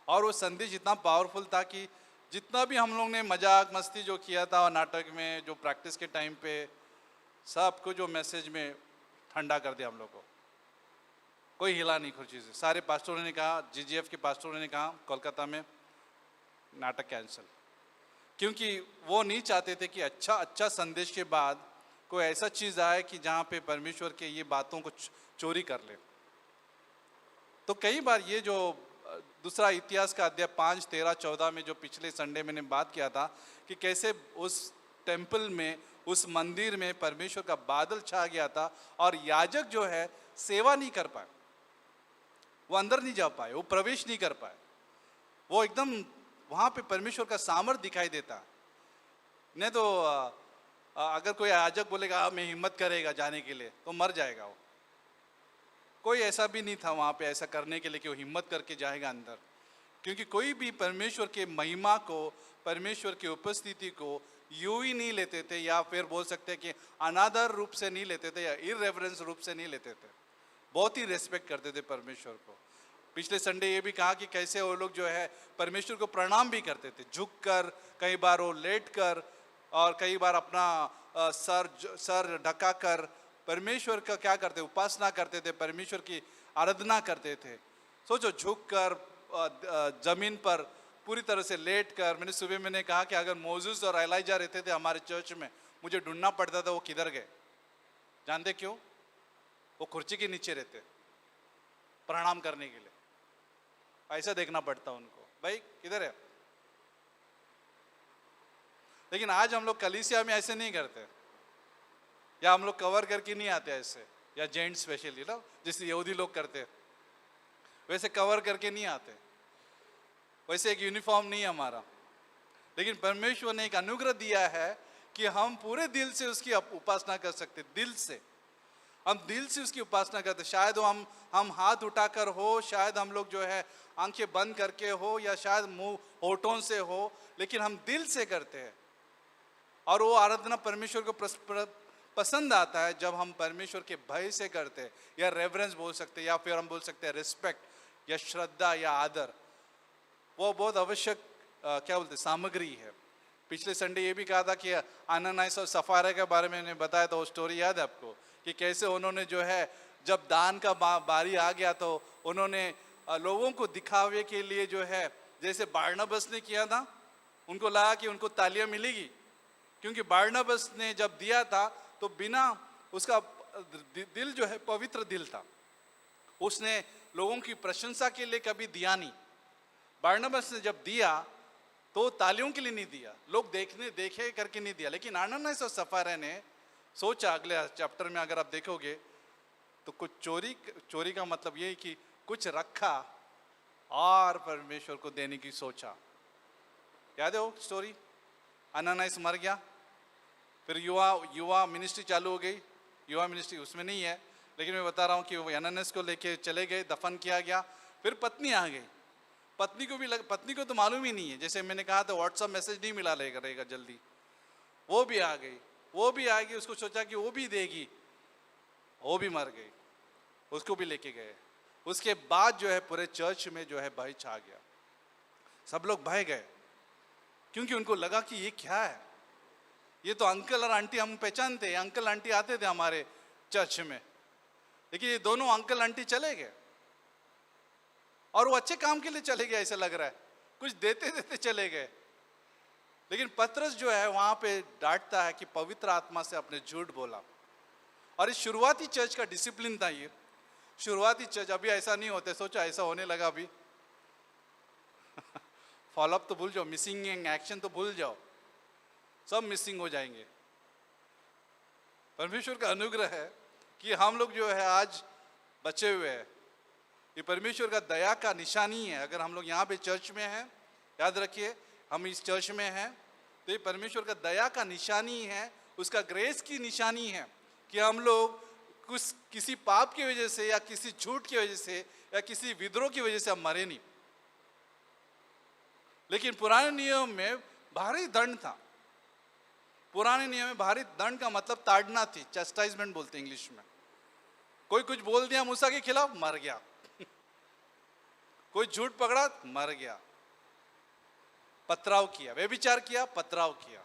और वो संदेश इतना पावरफुल था कि जितना भी हम लोग ने मजाक मस्ती जो किया था और नाटक में जो प्रैक्टिस के टाइम पे सब कुछ जो मैसेज में ठंडा कर दिया हम लोग को, कोई हिला नहीं खुर्ची से। सारे पास्टरों ने कहा, जीजीएफ के पास्टरों ने कहा कोलकाता में नाटक कैंसिल, क्योंकि वो नहीं चाहते थे कि अच्छा संदेश के बाद कोई ऐसा चीज़ आए कि जहाँ पे परमेश्वर के ये बातों को चोरी कर ले। तो कई बार ये जो दूसरा इतिहास का अध्याय 5, 13, 14 में जो पिछले संडे मैंने बात किया था कि कैसे उस टेम्पल में, उस मंदिर में परमेश्वर का बादल छा गया था और याजक जो है सेवा नहीं कर पाए, वो अंदर नहीं जा पाए, वो प्रवेश नहीं कर पाए। वो एकदम वहाँ पे परमेश्वर का सामर्थ दिखाई देता। नहीं तो अगर कोई याजक बोलेगा मैं हिम्मत करेगा जाने के लिए तो मर जाएगा वो। कोई ऐसा भी नहीं था वहाँ पे ऐसा करने के लिए कि वो हिम्मत करके जाएगा अंदर, क्योंकि कोई भी परमेश्वर के महिमा को, परमेश्वर की उपस्थिति को यूं ही नहीं लेते थे, या फिर बोल सकते हैं कि अनादर रूप से नहीं लेते थे या इररेवरेंस रूप से नहीं लेते थे। बहुत ही रेस्पेक्ट करते थे परमेश्वर को। पिछले संडे ये भी कहा कि कैसे वो लोग जो है परमेश्वर को प्रणाम भी करते थे, झुक कर, कई बार वो लेट कर, और कई बार अपना सर ढका कर परमेश्वर का क्या करते, उपासना करते थे, परमेश्वर की आराधना करते थे। सोचो, झुक कर जमीन पर पूरी तरह से लेट कर। मैंने कहा कि अगर मोसेस और एलाइजा रहते थे हमारे चर्च में, मुझे ढूंढना पड़ता था वो किधर गए। जानते क्यों? वो कुर्सी के नीचे रहते प्रणाम करने के लिए, ऐसा देखना पड़ता उनको, भाई किधर है। लेकिन आज हम लोग कलीसिया में ऐसे नहीं करते, या हम लोग कवर करके नहीं आते ऐसे, या जेंट्स स्पेशली ना जैसे यहूदी लोग करते वैसे कवर करके नहीं आते, वैसे एक यूनिफॉर्म नहीं है हमारा। लेकिन परमेश्वर ने एक अनुग्रह दिया है कि हम पूरे दिल से उसकी उपासना कर सकते, दिल से हम दिल से उसकी उपासना करते। शायद हम हाथ उठाकर हो, शायद हम लोग जो है आंखें बंद करके हो, या शायद मुंह होठों से हो, लेकिन हम दिल से करते हैं। और वो आराधना परमेश्वर को पसंद आता है जब हम परमेश्वर के भय से करते हैं, या रेवरेंस बोल सकते हैं, या फिर हम बोल सकते हैं रिस्पेक्ट या श्रद्धा या आदर। वो बहुत आवश्यक क्या बोलते सामग्री है। पिछले संडे ये भी कहा था कि अनानाइस और सफारा के बारे में मैंने बताया था, वो स्टोरी याद है आपको, कि कैसे उन्होंने जो है जब दान का बारी आ गया तो उन्होंने लोगों को दिखावे के लिए जो है, जैसे बारनबास ने किया था, उनको लगा कि उनको तालियां मिलेगी, क्योंकि बारनबास ने जब दिया था तो बिना उसका दिल जो है पवित्र दिल था, उसने लोगों की प्रशंसा के लिए कभी दिया नहीं। बारनबास ने जब दिया तो तालियों के लिए नहीं दिया, लोग देखे करके नहीं दिया। लेकिन अनानाइस और सफारा ने सोचा, अगले चैप्टर में अगर आप देखोगे तो कुछ चोरी का मतलब ये कि कुछ रखा और परमेश्वर को देने की सोचा। याद है वो स्टोरी? अनानाइस मर गया, फिर युवा मिनिस्ट्री चालू हो गई। युवा मिनिस्ट्री उसमें नहीं है, लेकिन मैं बता रहा हूँ कि वो अनानाइस को लेके चले गए, दफन किया गया। फिर पत्नी आ गई, पत्नी को तो मालूम ही नहीं है, जैसे मैंने कहा था व्हाट्सएप मैसेज नहीं मिला रहेगा जल्दी। वो भी आ गई, उसको सोचा कि वो भी देगी, वो भी मर गई, उसको भी लेके गए। उसके बाद जो है पूरे चर्च में जो है भय छा गया, सब लोग भय गए, क्योंकि उनको लगा कि ये क्या है, ये तो अंकल और आंटी हम पहचानते हैं, अंकल आंटी आते थे हमारे चर्च में, लेकिन ये दोनों अंकल आंटी चले गए, और वो अच्छे काम के लिए चले गए, ऐसा लग रहा है, कुछ देते देते चले गए। लेकिन पतरस जो है वहां पे डांटता है कि पवित्र आत्मा से अपने झूठ बोला। और इस शुरुआती चर्च का डिसिप्लिन था ये, शुरुआती चर्च। अभी ऐसा नहीं होते, सोचा ऐसा होने लगा अभी फॉलोअप तो भूल जाओ, मिसिंग एक्शन तो भूल जाओ, सब मिसिंग हो जाएंगे। परमेश्वर का अनुग्रह है कि हम लोग जो है आज बचे हुए हैं, ये परमेश्वर का दया का निशानी है। अगर हम लोग यहाँ पे चर्च में हैं, याद रखिए हम इस चर्च में हैं, तो ये परमेश्वर का दया का निशानी है, उसका ग्रेस की निशानी है कि हम लोग किसी पाप की वजह से या किसी झूठ की वजह से या किसी विद्रोह की वजह से हम मरे नहीं। लेकिन पुराने नियम में भारी दंड था। पुराने नियम में भारी दंड का मतलब ताड़ना थी, चैस्टाइजमेंट बोलते इंग्लिश में। कोई कुछ बोल दिया मूसा के खिलाफ, मर गया कोई झूठ पकड़ा, मर गया। पथराव किया, व्यभिचार किया, पथराव किया,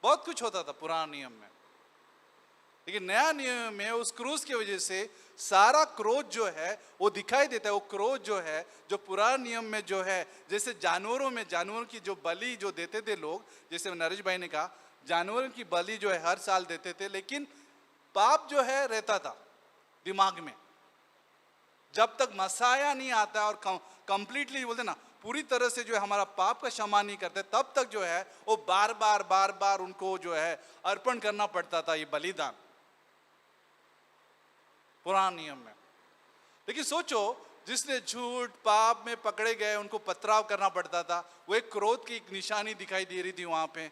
बहुत कुछ होता था पुराने नियम में। लेकिन नया नियम में उस क्रूस की वजह से सारा क्रोध जो है वो दिखाई देता है। वो क्रोध जो है, जो पुराने नियम में जो है, जैसे जानवरों की जो बलि जो देते थे लोग, जैसे नरेश भाई ने कहा जानवरों की बलि जो है हर साल देते थे, लेकिन पाप जो है रहता था दिमाग में, जब तक मसाया नहीं आता और कंप्लीटली बोलते ना पूरी तरह से जो है हमारा पाप का क्षमा नहीं करते, तब तक जो है वो बार बार उनको जो है अर्पण करना पड़ता था, ये बलिदान पुराने नियम में। लेकिन सोचो, जिसने झूठ पाप में पकड़े गए उनको पथराव करना पड़ता था, वो एक क्रोध की एक निशानी दिखाई दे रही थी वहां पे,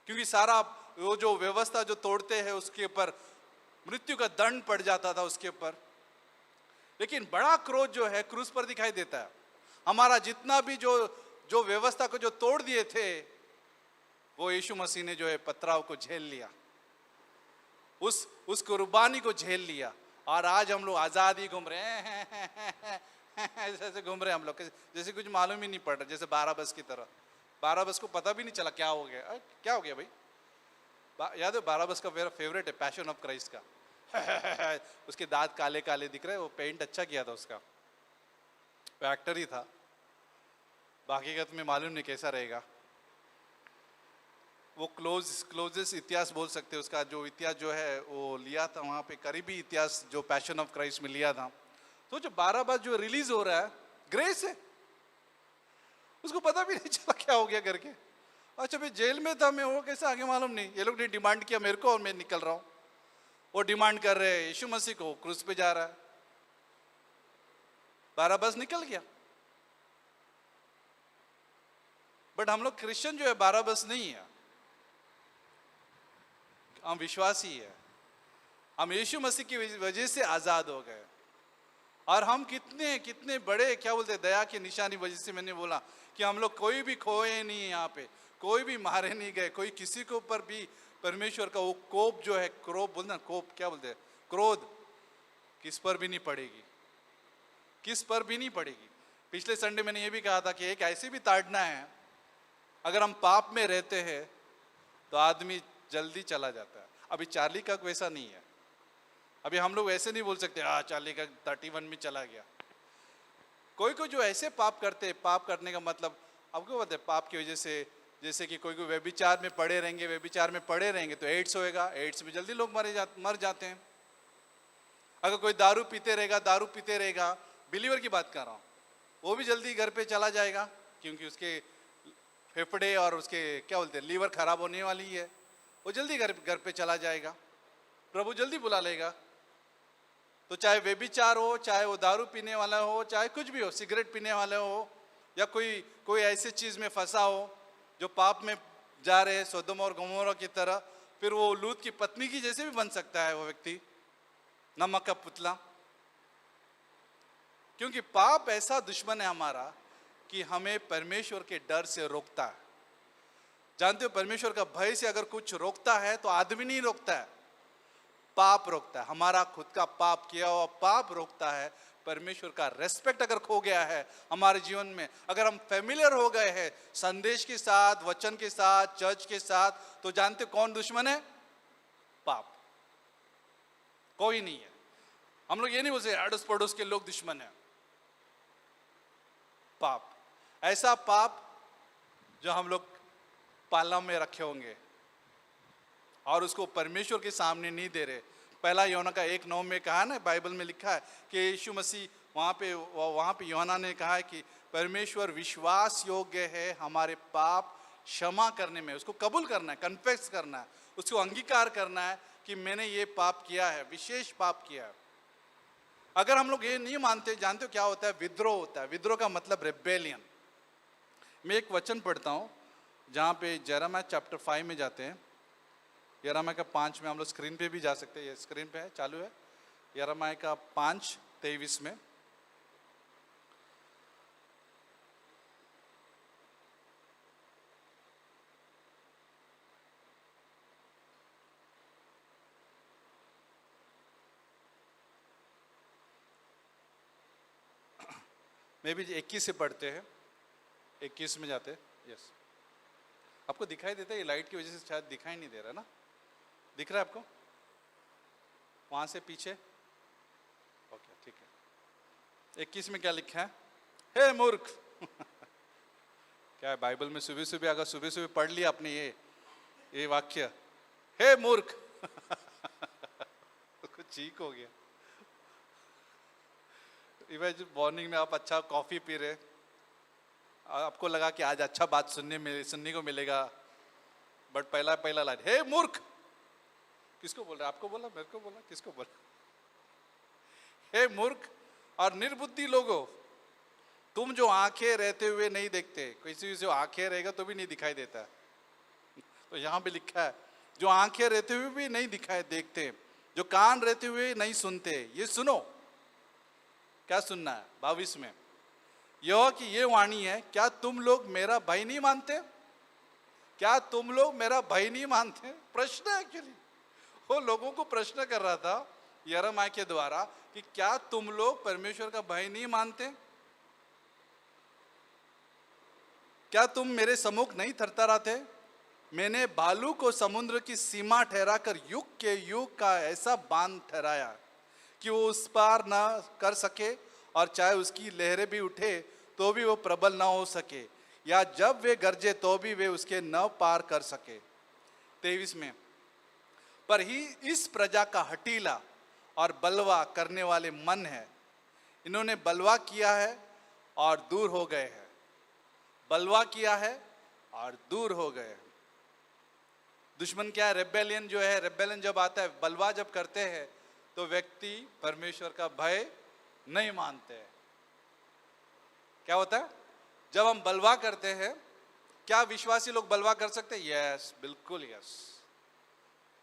क्योंकि सारा वो जो व्यवस्था जो तोड़ते हैं उसके ऊपर मृत्यु का दंड पड़ जाता था उसके ऊपर। लेकिन बड़ा क्रोध जो है क्रूस पर दिखाई देता है। हमारा जितना भी जो व्यवस्था को जो तोड़ दिए थे, वो यीशु मसीह ने जो है पथराव को झेल लिया, उस कुर्बानी को झेल लिया, और आज हम लोग आजादी घूम रहे हैं ऐसे घूम रहे हैं हम लोग, जैसे कुछ मालूम ही नहीं पड़ रहा, जैसे बाराबस की तरह। बाराबस को पता भी नहीं चला क्या हो गया, क्या हो गया भाई। याद है बाराबस का मेरा फेवरेट है पैशन ऑफ क्राइस्ट का उसके दांत काले काले दिख रहे हैं, वो पेंट अच्छा किया था उसका, वो एक्टर ही था, बाकी का तुम्हें मालूम नहीं कैसा रहेगा। वो क्लोजेस्ट इतिहास बोल सकते हैं, उसका जो इतिहास जो है वो लिया था वहाँ पे, करीबी इतिहास जो पैशन ऑफ क्राइस्ट में लिया था। तो जो बाराबस जो रिलीज हो रहा है ग्रेस है, उसको पता भी नहीं चला क्या हो गया करके। अच्छा भाई जेल में था मैं, वो कैसे आगे मालूम नहीं, ये लोग ने डिमांड किया मेरे को और मैं निकल रहा हूँ। वो डिमांड कर रहे हैं यीशु मसीह को, क्रूस पे जा रहा है, बाराबस निकल गया। बट हम लोग क्रिश्चियन जो है बाराबस नहीं है, हम विश्वासी है, हम यीशु मसीह की वजह से आजाद हो गए। और हम कितने कितने बड़े क्या बोलते दया की निशानी वजह से, मैंने बोला कि हम लोग कोई भी खोए नहीं, यहाँ पे कोई भी मारे नहीं गए, कोई किसी के ऊपर भी परमेश्वर का वो कोप जो है, क्रोध बोलना, कोप क्या बोलते हैं, क्रोध किस पर भी नहीं पड़ेगी, किस पर भी नहीं पड़ेगी। पिछले संडे मैंने ये भी कहा था कि एक ऐसी भी ताड़ना है, अगर हम पाप में रहते हैं तो आदमी जल्दी चला जाता है। अभी चार्ली का वैसा नहीं है, अभी हम लोग ऐसे नहीं बोल सकते चार्ली का 31 में चला गया। कोई जो ऐसे पाप करते हैं, पाप करने का मतलब आपको पता है, पाप की वजह से जैसे कि कोई व्यभिचार में पड़े रहेंगे तो एड्स होएगा, एड्स में जल्दी लोग मर जाते हैं। अगर कोई दारू पीते रहेगा, बिलीवर की बात कर रहा हूँ, वो भी जल्दी घर पे चला जाएगा, क्योंकि उसके फेफड़े और उसके क्या बोलते हैं लीवर खराब होने वाली है, वो जल्दी घर पे चला जाएगा, प्रभु जल्दी बुला लेगा। तो चाहे व्यभिचार हो, चाहे वो दारू पीने वाला हो, चाहे कुछ भी हो, सिगरेट पीने वाला हो, या कोई ऐसी चीज में फंसा हो जो पाप में जा रहे हैं, सोदोम और गमोरा की तरह, फिर वो लूत की पत्नी की जैसे भी बन सकता है वो व्यक्ति, नमक का पुतला। क्योंकि पाप ऐसा दुश्मन है हमारा कि हमें परमेश्वर के डर से रोकता है। जानते हो, परमेश्वर का भय से अगर कुछ रोकता है तो आदमी नहीं रोकता है, पाप रोकता है। हमारा खुद का पाप किया हुआ पाप रोकता है। परमेश्वर का रेस्पेक्ट अगर खो गया है हमारे जीवन में, अगर हम फेमिलियर हो गए हैं संदेश के साथ, वचन के साथ, चर्च के साथ, तो जानते कौन दुश्मन है? पाप। कोई नहीं है। हम लोग ये नहीं बोलते अड़ोस पड़ोस के लोग दुश्मन है, पाप। ऐसा पाप जो हम लोग पाला में रखे होंगे और उसको परमेश्वर के सामने नहीं दे रहे। पहला यूहन्ना का 1:9 में कहा ना, बाइबल में लिखा है कि यीशु मसीह वहाँ पे यूहन्ना ने कहा है कि परमेश्वर विश्वास योग्य है हमारे पाप क्षमा करने में। उसको कबूल करना है, कन्फेस करना है, उसको अंगीकार करना है कि मैंने ये पाप किया है, विशेष पाप किया है। अगर हम लोग ये नहीं मानते, जानते हो क्या होता है? विद्रोह होता है। विद्रोह का मतलब रेबेलियन। मैं एक वचन पढ़ता हूँ जहाँ पे यिर्मयाह चैप्टर 5 में जाते हैं। यिर्मयाह का 5 में हम लोग स्क्रीन पे भी जा सकते हैं, ये स्क्रीन पे है, चालू है। यिर्मयाह का 5:23 में मैं भी 21 से पढ़ते हैं, 21 में जाते हैं। यस, आपको दिखाई देता है? ये लाइट की वजह से शायद दिखाई नहीं दे रहा ना, दिख रहा है आपको वहां से पीछे? ओके, ठीक है। 21 में क्या लिखा है? हे मूर्ख क्या है बाइबल में? सुबह सुबह अगर सुबह सुबह पढ़ लिया आपने ये वाक्य, हे मूर्ख तो कुछ चीक हो गया। इमेजिन मॉर्निंग में आप अच्छा कॉफी पी रहे, आपको लगा कि आज अच्छा बात सुनने को मिलेगा, बट पहला लाइन, हे मूर्ख, किसको बोल रहा है? आपको बोला, मेरे को बोला, किसको बोला? हे मूर्ख और निर्बुद्धि लोगों, तुम जो आंखें रहते हुए नहीं देखते, किसी से आंखें रहेगा तो भी नहीं दिखाई देता है, तो यहाँ पे लिखा है जो आंखें रहते हुए भी नहीं दिखाई देखते, जो कान रहते हुए नहीं सुनते, ये सुनो। क्या सुनना है? 22 में, यह कि ये वाणी है, क्या तुम लोग मेरा भय नहीं मानते? क्या तुम लोग मेरा भय नहीं मानते? प्रश्न है एक्चुअली, वो लोगों को प्रश्न कर रहा था यिर्मयाह के द्वारा कि क्या तुम लोग परमेश्वर का भय नहीं मानते? क्या तुम मेरे सम्मुख नहीं थरथराते? मैंने बालू को समुद्र की सीमा ठहराकर युग के युग का ऐसा बांध ठहराया कि वो उस पार ना कर सके, और चाहे उसकी लहरें भी उठे तो भी वो प्रबल ना हो सके, या जब वे गरजे तो भी वे उसके न पार कर सके। 23 में, पर ही इस प्रजा का हठीला और बलवा करने वाले मन है, इन्होंने बलवा किया है और दूर हो गए हैं, बलवा किया है और दूर हो गए हैं। दुश्मन क्या है? रेबेलियन जो है, रेबेलियन जब आता है, बलवा जब करते हैं तो व्यक्ति परमेश्वर का भय नहीं मानते हैं। क्या होता है जब हम बलवा करते हैं? क्या विश्वासी लोग बलवा कर सकते हैं? यस, बिल्कुल यस।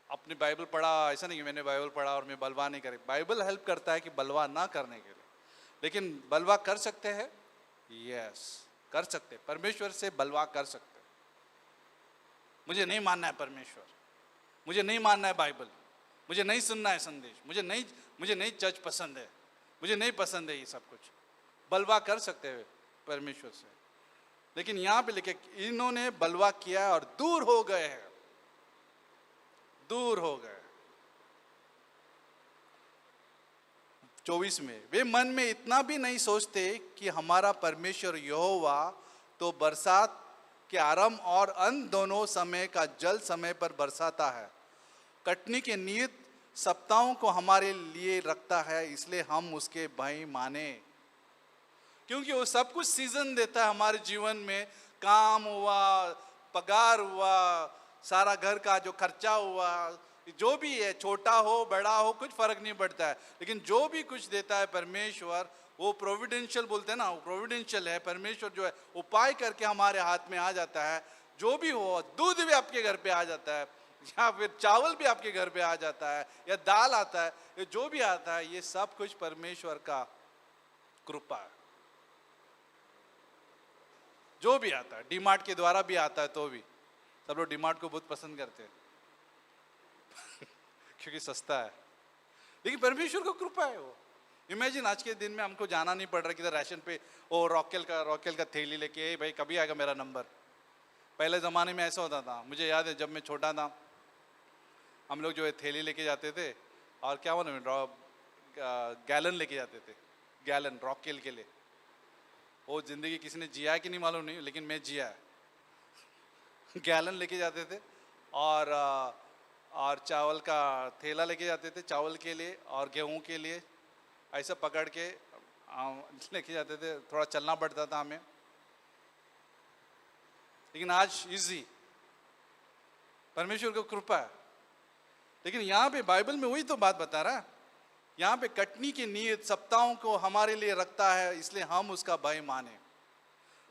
अपनी बाइबल पढ़ा, ऐसा नहीं कि मैंने बाइबल पढ़ा और मैं बलवा नहीं करे, बाइबल हेल्प करता है कि बलवा ना करने के लिए, लेकिन बलवा कर सकते हैं? यस, कर सकते, परमेश्वर से बलवा कर सकते। मुझे नहीं मानना है परमेश्वर, मुझे नहीं मानना है बाइबल, मुझे नहीं सुनना है संदेश, मुझे नहीं चर्च पसंद है, मुझे नहीं पसंद है ये सब कुछ, बलवा कर सकते हैं परमेश्वर से। लेकिन यहाँ पे लिखे इन्होंने बलवा किया और दूर हो गए हैं, दूर हो गए। 24 में, वे मन में इतना भी नहीं सोचते कि हमारा परमेश्वर यहोवा तो बरसात के आरंभ और अंत दोनों समय का जल समय पर बरसाता है, कटनी के नियत सप्ताहों को हमारे लिए रखता है, इसलिए हम उसके भय माने। क्योंकि वो सब कुछ सीजन देता है हमारे जीवन में, काम हुआ, पगार हुआ, सारा घर का जो खर्चा हुआ, जो भी है, छोटा हो बड़ा हो कुछ फर्क नहीं पड़ता है, लेकिन जो भी कुछ देता है परमेश्वर, वो प्रोविडेंशियल बोलते हैं ना, वो प्रोविडेंशियल है। परमेश्वर जो है उपाय करके हमारे हाथ में आ जाता है। जो भी हो, दूध भी आपके घर पे आ जाता है, या फिर चावल भी आपके घर पे आ जाता है, या दाल आता है, ये जो भी आता है, ये सब कुछ परमेश्वर का कृपा है। जो भी आता है, डीमार्ट के द्वारा भी आता है, तो भी सब लोग डीमार्ट को बहुत पसंद करते हैं क्योंकि सस्ता है, लेकिन परमेश्वर को कृपा है। वो इमेजिन आज के दिन में हमको जाना नहीं पड़ रहा किधर राशन पे, ओ रॉकेल का थैली लेके, भाई कभी आएगा मेरा नंबर। पहले ज़माने में ऐसा होता था, मुझे याद है जब मैं छोटा था, हम लोग जो है थैली लेके जाते थे, और क्या बोले, गैलन लेके जाते थे, गैलन रॉकेल के लिए। वो ज़िंदगी किसी ने जिया है कि नहीं मालूम नहीं, लेकिन मैं जिया है। गैलन लेके जाते थे, और चावल का थैला लेके जाते थे चावल के लिए और गेहूं के लिए, ऐसा पकड़ के लेके जाते थे। थोड़ा चलना पड़ता था हमें, लेकिन आज इजी, परमेश्वर को कृपा है। लेकिन यहाँ पे बाइबल में वही तो बात बता रहा है, यहाँ पे कटनी की नियत सप्ताहों को हमारे लिए रखता है, इसलिए हम उसका भय माने।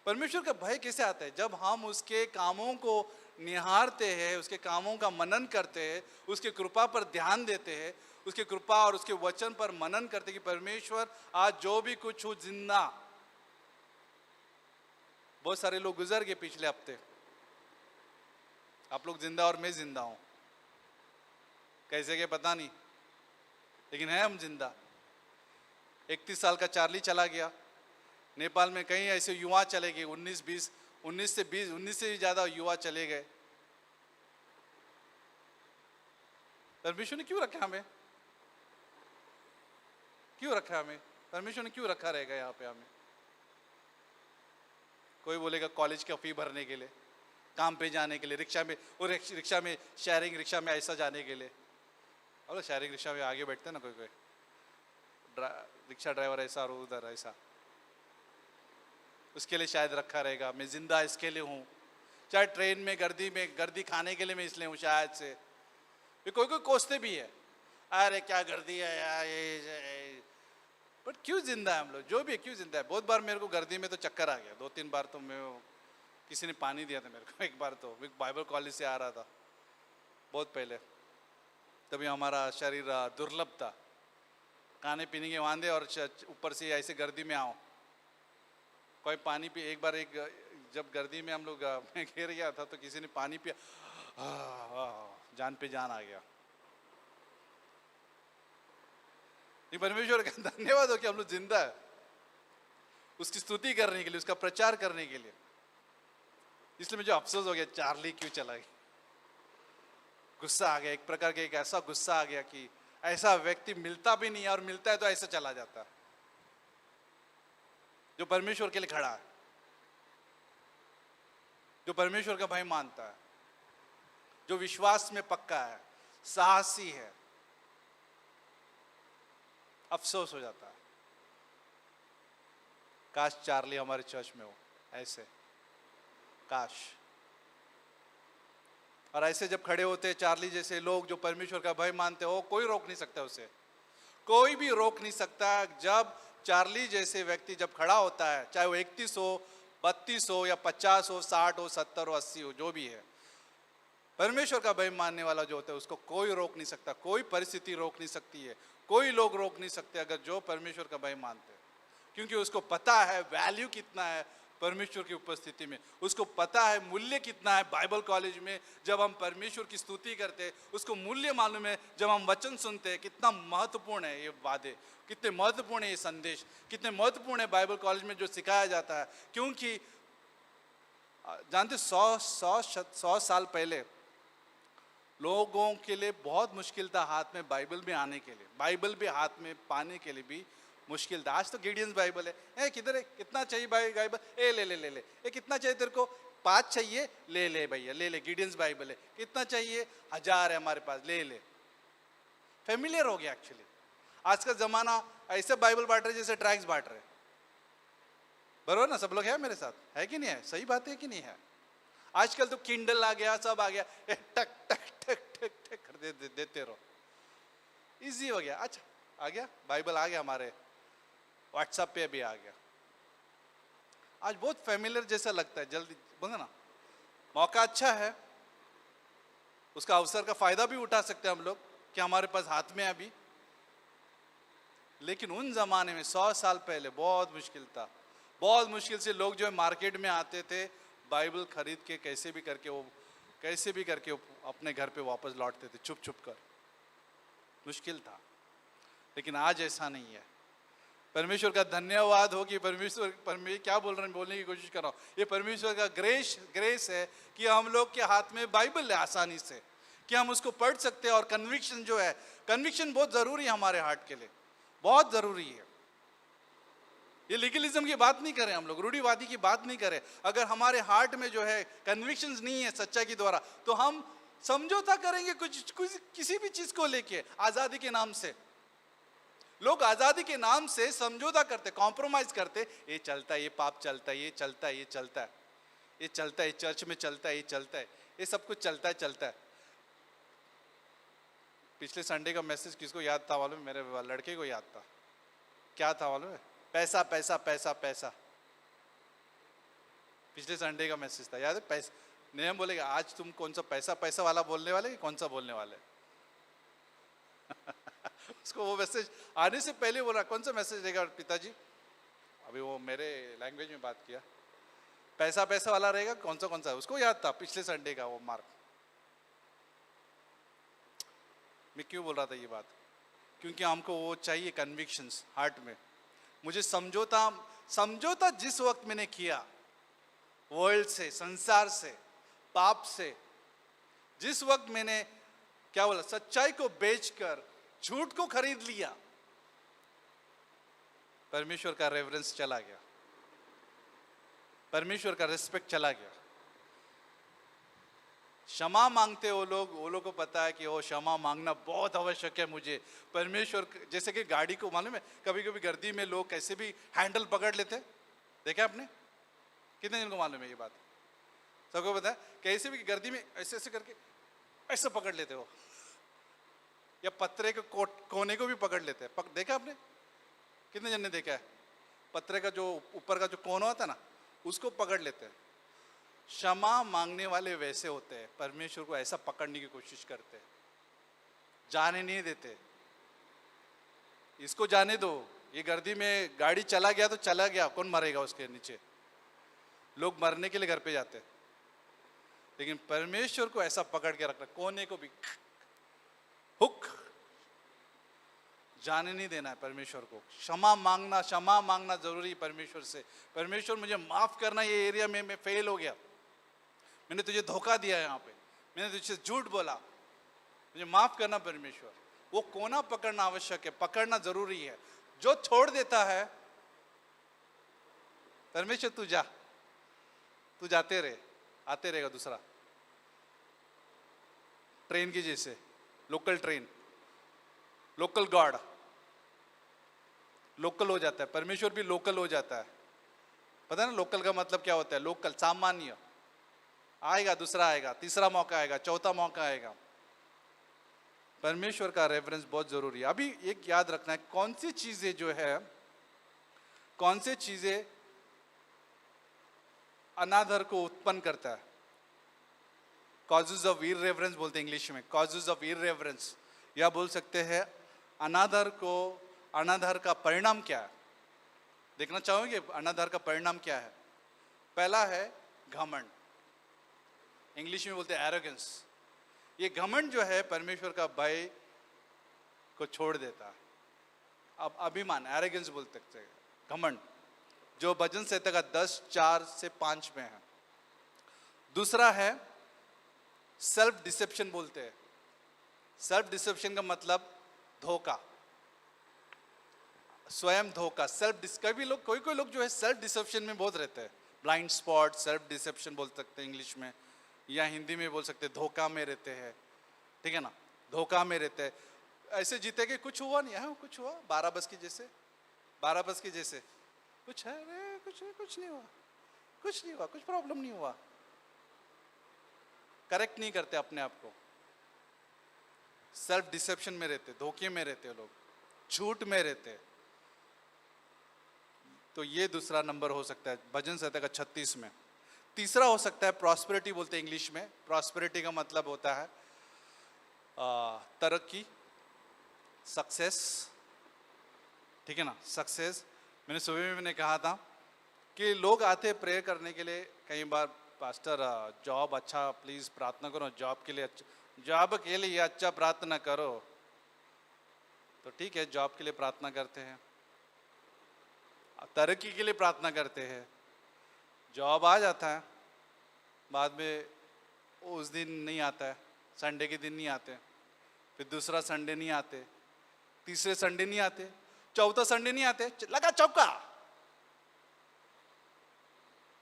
परमेश्वर का भय कैसे आता है? जब हम उसके कामों को निहारते हैं, उसके कामों का मनन करते हैं, उसके कृपा पर ध्यान देते हैं, उसके कृपा और उसके वचन पर मनन करते हैं कि परमेश्वर आज जो भी कुछ हो जिंदा। बहुत सारे लोग गुजर गए पिछले हफ्ते, आप लोग जिंदा और मैं जिंदा हूं, कैसे के पता नहीं, लेकिन है हम जिंदा। 31 साल का चार्ली चला गया, नेपाल में कई ऐसे युवा चले गए, 19 से भी ज्यादा युवा चले गए। परमेश्वर ने क्यों रखा हमें? क्यों रखा हमें? परमेश्वर ने क्यों रखा रहेगा यहाँ पे हमें? कोई बोलेगा कॉलेज का फी भरने के लिए, काम पे जाने के लिए, रिक्शा में, और रिक्शा में शेयरिंग रिक्शा में ऐसा जाने के लिए। और शेयरिंग रिक्शा में आगे बैठते हैं ना कोई रिक्शा ड्राइवर ऐसा और उधर ऐसा, उसके लिए शायद रखा रहेगा। मैं जिंदा इसके लिए हूँ। चाहे ट्रेन में गर्दी खाने के लिए मैं इसलिए हूँ शायद से। कोई कोई कोसते भी है, अरे क्या गर्दी है यार ये, बट क्यों जिंदा है हम लोग? जो भी है क्यों जिंदा है? बहुत बार मेरे को गर्दी में तो चक्कर आ गया, 2-3 बार तो मैं, किसी ने पानी दिया था मेरे को। एक बार तो मैं बाइबल कॉलेज से आ रहा था बहुत पहले, तभी हमारा शरीर दुर्लभ था, खाने पीने के वांदे और ऊपर से ऐसे गर्दी में आओ, कोई पानी पी। एक बार जब गर्दी में हम लोग मैं घेर गया था तो किसी ने पानी पिया, जान पे जान आ गया। परमेश्वर का धन्यवाद हो कि हम लोग जिंदा है, उसकी स्तुति करने के लिए, उसका प्रचार करने के लिए। इसलिए मुझे अफसोस हो गया चार्ली क्यों चला गया, गुस्सा आ गया, एक प्रकार का एक ऐसा गुस्सा आ गया कि ऐसा व्यक्ति मिलता भी नहीं है, और मिलता है तो ऐसे चला जाता है, जो परमेश्वर के लिए खड़ा है, जो परमेश्वर का भय मानता है, जो विश्वास में पक्का है, साहसी है। अफसोस हो जाता है। काश चार्ली हमारे चर्च में हो ऐसे, काश। और ऐसे जब खड़े होते चार्ली जैसे लोग जो परमेश्वर का भय मानते हो, कोई रोक नहीं सकता उसे, कोई भी रोक नहीं सकता। जब चार्ली जैसे व्यक्ति जब खड़ा होता है, चाहे वो 31 हो, 32 हो, या 50 हो, 60 हो, 70 हो, 80 हो, जो भी है, परमेश्वर का भय मानने वाला जो होता है उसको कोई रोक नहीं सकता, कोई परिस्थिति रोक नहीं सकती है, कोई लोग रोक नहीं सकते अगर जो परमेश्वर का भय मानते हैं। क्योंकि उसको पता है वैल्यू कितना है परमेश्वर की उपस्थिति में, उसको पता है मूल्य कितना है। बाइबल कॉलेज में जब हम परमेश्वर की स्तुति करते हैं, उसको मूल्य मालूम है। जब हम वचन सुनते हैं, कितना महत्वपूर्ण है ये वादे, कितने महत्वपूर्ण है ये संदेश, कितने महत्वपूर्ण है बाइबल कॉलेज में जो सिखाया जाता है। क्योंकि जानते 100 साल पहले लोगों के लिए बहुत मुश्किल था हाथ में बाइबल में आने के लिए, बाइबल भी हाथ में पाने के लिए भी मुश्किल था। आज तो गिडियंस बाइबल है, किधर है, कितना चाहिए बाइबल, ले ले ले ले, कितना चाहिए तेरे को, 5 चाहिए, ले ले भैया ले ले, गिडियंस बाइबल है, कितना चाहिए, 1000 है हमारे पास, ले ले। फेमिलियर हो गया एक्चुअली। आज का जमाना ऐसे बाइबल बांट रहे जैसे ट्रैक्स बांट रहे, बरोबर ना? सब लोग है मेरे साथ, है कि नहीं है? सही बात है कि नहीं है? आजकल तो किंडल आ गया, सब आ गया, टक टक टक टक टक कर देते रहो, इजी हो गया। अच्छा आ गया बाइबल, आ गया हमारे व्हाट्सएप पे भी आ गया। आज बहुत फैमिलियर जैसा लगता है, जल्दी बोलो ना, मौका अच्छा है, उसका अवसर का फायदा भी उठा सकते हैं हम लोग कि हमारे पास हाथ में अभी। लेकिन उन जमाने में 100 साल पहले बहुत मुश्किल था, बहुत मुश्किल से लोग जो है मार्केट में आते थे, बाइबल खरीद के कैसे भी करके वो अपने घर पे वापस लौटते थे छुप छुप कर, मुश्किल था। लेकिन आज ऐसा नहीं है। परमेश्वर का धन्यवाद हो कि परमेश्वर क्या बोल रहे हैं, बोलने की कोशिश कर रहा हूँ, ये परमेश्वर का ग्रेस है कि हम लोग के हाथ में बाइबल है आसानी से, कि हम उसको पढ़ सकते हैं। और कन्विक्शन जो है, कन्विक्शन बहुत ज़रूरी है हमारे हार्ट के लिए, बहुत ज़रूरी है। ये लीगलिज्म की बात नहीं करें हम लोग, रूढ़िवादी की बात नहीं करें। अगर हमारे हार्ट में जो है कन्विक्शंस नहीं है सच्चाई के द्वारा, तो हम समझौता करेंगे कुछ किसी भी चीज़ को लेके। आज़ादी के नाम से लोग आज़ादी के नाम से समझौता करते, कॉम्प्रोमाइज करते, ये चलता है, ये पाप चलता है, ये चलता है, ये चलता है, ये चलता है, चर्च में चलता है, ये चलता है, ये सब कुछ चलता है। पिछले संडे का मैसेज किसको याद था मालूम? मेरे लड़के को याद था। क्या था मालूम है? पैसा पैसा पैसा पैसा। पिछले संडे का मैसेज था, याद है? पैसा नहीं, हम बोलेगा आज तुम कौन सा पैसा वाला बोलने वाले, कौन सा बोलने वाले? उसको वो मैसेज आने से पहले बोला कौन सा मैसेज रहेगा पिताजी, अभी वो मेरे लैंग्वेज में बात किया, पैसा वाला रहेगा, कौन सा उसको याद था पिछले संडे का वो मार्क। मैं क्यों बोल रहा था ये बात? क्योंकि हमको वो चाहिए कन्विक्शंस हार्ट में। मुझे समझौता जिस वक्त मैंने किया वर्ल्ड से, संसार से, पाप से, जिस वक्त मैंने क्या बोला, सच्चाई को बेचकर झूठ को खरीद लिया, परमेश्वर का रेवरेंस चला गया, परमेश्वर का रिस्पेक्ट चला गया। क्षमा मांगते वो लोग को पता है कि वो क्षमा मांगना बहुत आवश्यक है मुझे। परमेश्वर, जैसे कि गाड़ी को मालूम है कभी कभी गर्दी में लोग कैसे भी हैंडल पकड़ लेते, देखा आपने? कितने जन को मालूम है ये बात? सबको पता है कैसे भी गर्दी में ऐसे ऐसे करके ऐसे पकड़ लेते हो, या पत्रे के कोने को भी पकड़ लेते हैं। देखा आपने? कितने जन ने देखा है? पत्रे का जो ऊपर का जो कोना होता है ना, उसको पकड़ लेते हैं। क्षमा मांगने वाले वैसे होते हैं, परमेश्वर को ऐसा पकड़ने की कोशिश करते हैं, जाने नहीं देते। इसको जाने दो, ये गर्दी में गाड़ी चला गया तो चला गया, कौन मरेगा उसके नीचे? लोग मरने के लिए घर पे जाते हैं, लेकिन परमेश्वर को ऐसा पकड़ के रखना, कोने को भी हुक, जाने नहीं देना है परमेश्वर को। क्षमा मांगना जरूरी है परमेश्वर से। परमेश्वर मुझे माफ करना, ये एरिया में मैं फेल हो गया, मैंने तुझे धोखा दिया, यहाँ पे मैंने तुझसे झूठ बोला, मुझे माफ करना परमेश्वर। वो कोना पकड़ना आवश्यक है, पकड़ना जरूरी है। जो छोड़ देता है, परमेश्वर तू जाते रहे, आते रहेगा दूसरा। ट्रेन की जैसे, local train, local God local हो जाता है, परमेश्वर भी लोकल हो जाता है। पता है ना लोकल का मतलब क्या होता है? लोकल, सामान्य। आएगा, दूसरा आएगा, तीसरा मौका आएगा, चौथा मौका आएगा। परमेश्वर का रेफरेंस बहुत जरूरी है। अभी एक याद रखना है, कौन सी चीजें जो है, कौन सी चीजें अनादर को उत्पन्न करता है? कॉजेज ऑफ इररेवरेंस बोलते हैं इंग्लिश में, कॉजेज ऑफ इररेवरेंस, या बोल सकते हैं अनादर का परिणाम क्या है। देखना चाहोगे अनादर का परिणाम क्या है? पहला है घमंड, इंग्लिश में बोलते हैं एरोगेंस। ये घमंड जो है परमेश्वर का भय को छोड़ देता है। अब अभिमान, एरोगेंस बोल सकते हैं, घमंड, जो भजन संहिता का 10:4-5 में है। दूसरा है सेल्फ डिसेप्शन बोलते हैं। सेल्फ डिसेप्शन का मतलब धोखा, स्वयं धोखा, कभी लोग, कोई लोग जो है सेल्फ डिसेप्शन में बहुत रहते हैं। ब्लाइंड स्पॉट, सेल्फ डिसेप्शन बोल सकते हैं इंग्लिश में, या हिंदी में बोल सकते हैं धोखा में रहते हैं, ठीक है ना? धोखा में रहते हैं, ऐसे जीते कि कुछ हुआ नहीं है, कुछ हुआ, 12 बस की जैसे, 12 बस की जैसे, कुछ है रे, कुछ नहीं हुआ, कुछ प्रॉब्लम नहीं हुआ। करेक्ट नहीं करते अपने आप को, सेल्फ डिसेप्शन में रहते, धोखे में रहते लोग, झूठ में रहते। तो ये दूसरा नंबर हो सकता है भजन संहिता का 36 में। तीसरा हो सकता है प्रॉस्पेरिटी बोलते हैं इंग्लिश में। प्रॉस्पेरिटी का मतलब होता है तरक्की, सक्सेस, ठीक है ना? सक्सेस। मैंने सुबह में मैंने कहा था कि लोग आते प्रेयर करने के लिए, कई बार पास्टर जॉब अच्छा प्लीज प्रार्थना करो, जॉब के लिए अच्छा प्रार्थना करो। तो ठीक है, जॉब के लिए प्रार्थना करते हैं, तरक्की के लिए प्रार्थना करते हैं, जॉब आ जाता है, बाद में उस दिन नहीं आता है, संडे के दिन नहीं आते, फिर दूसरा संडे नहीं आते, तीसरे संडे नहीं आते, चौथा संडे नहीं आते, लगा चौका,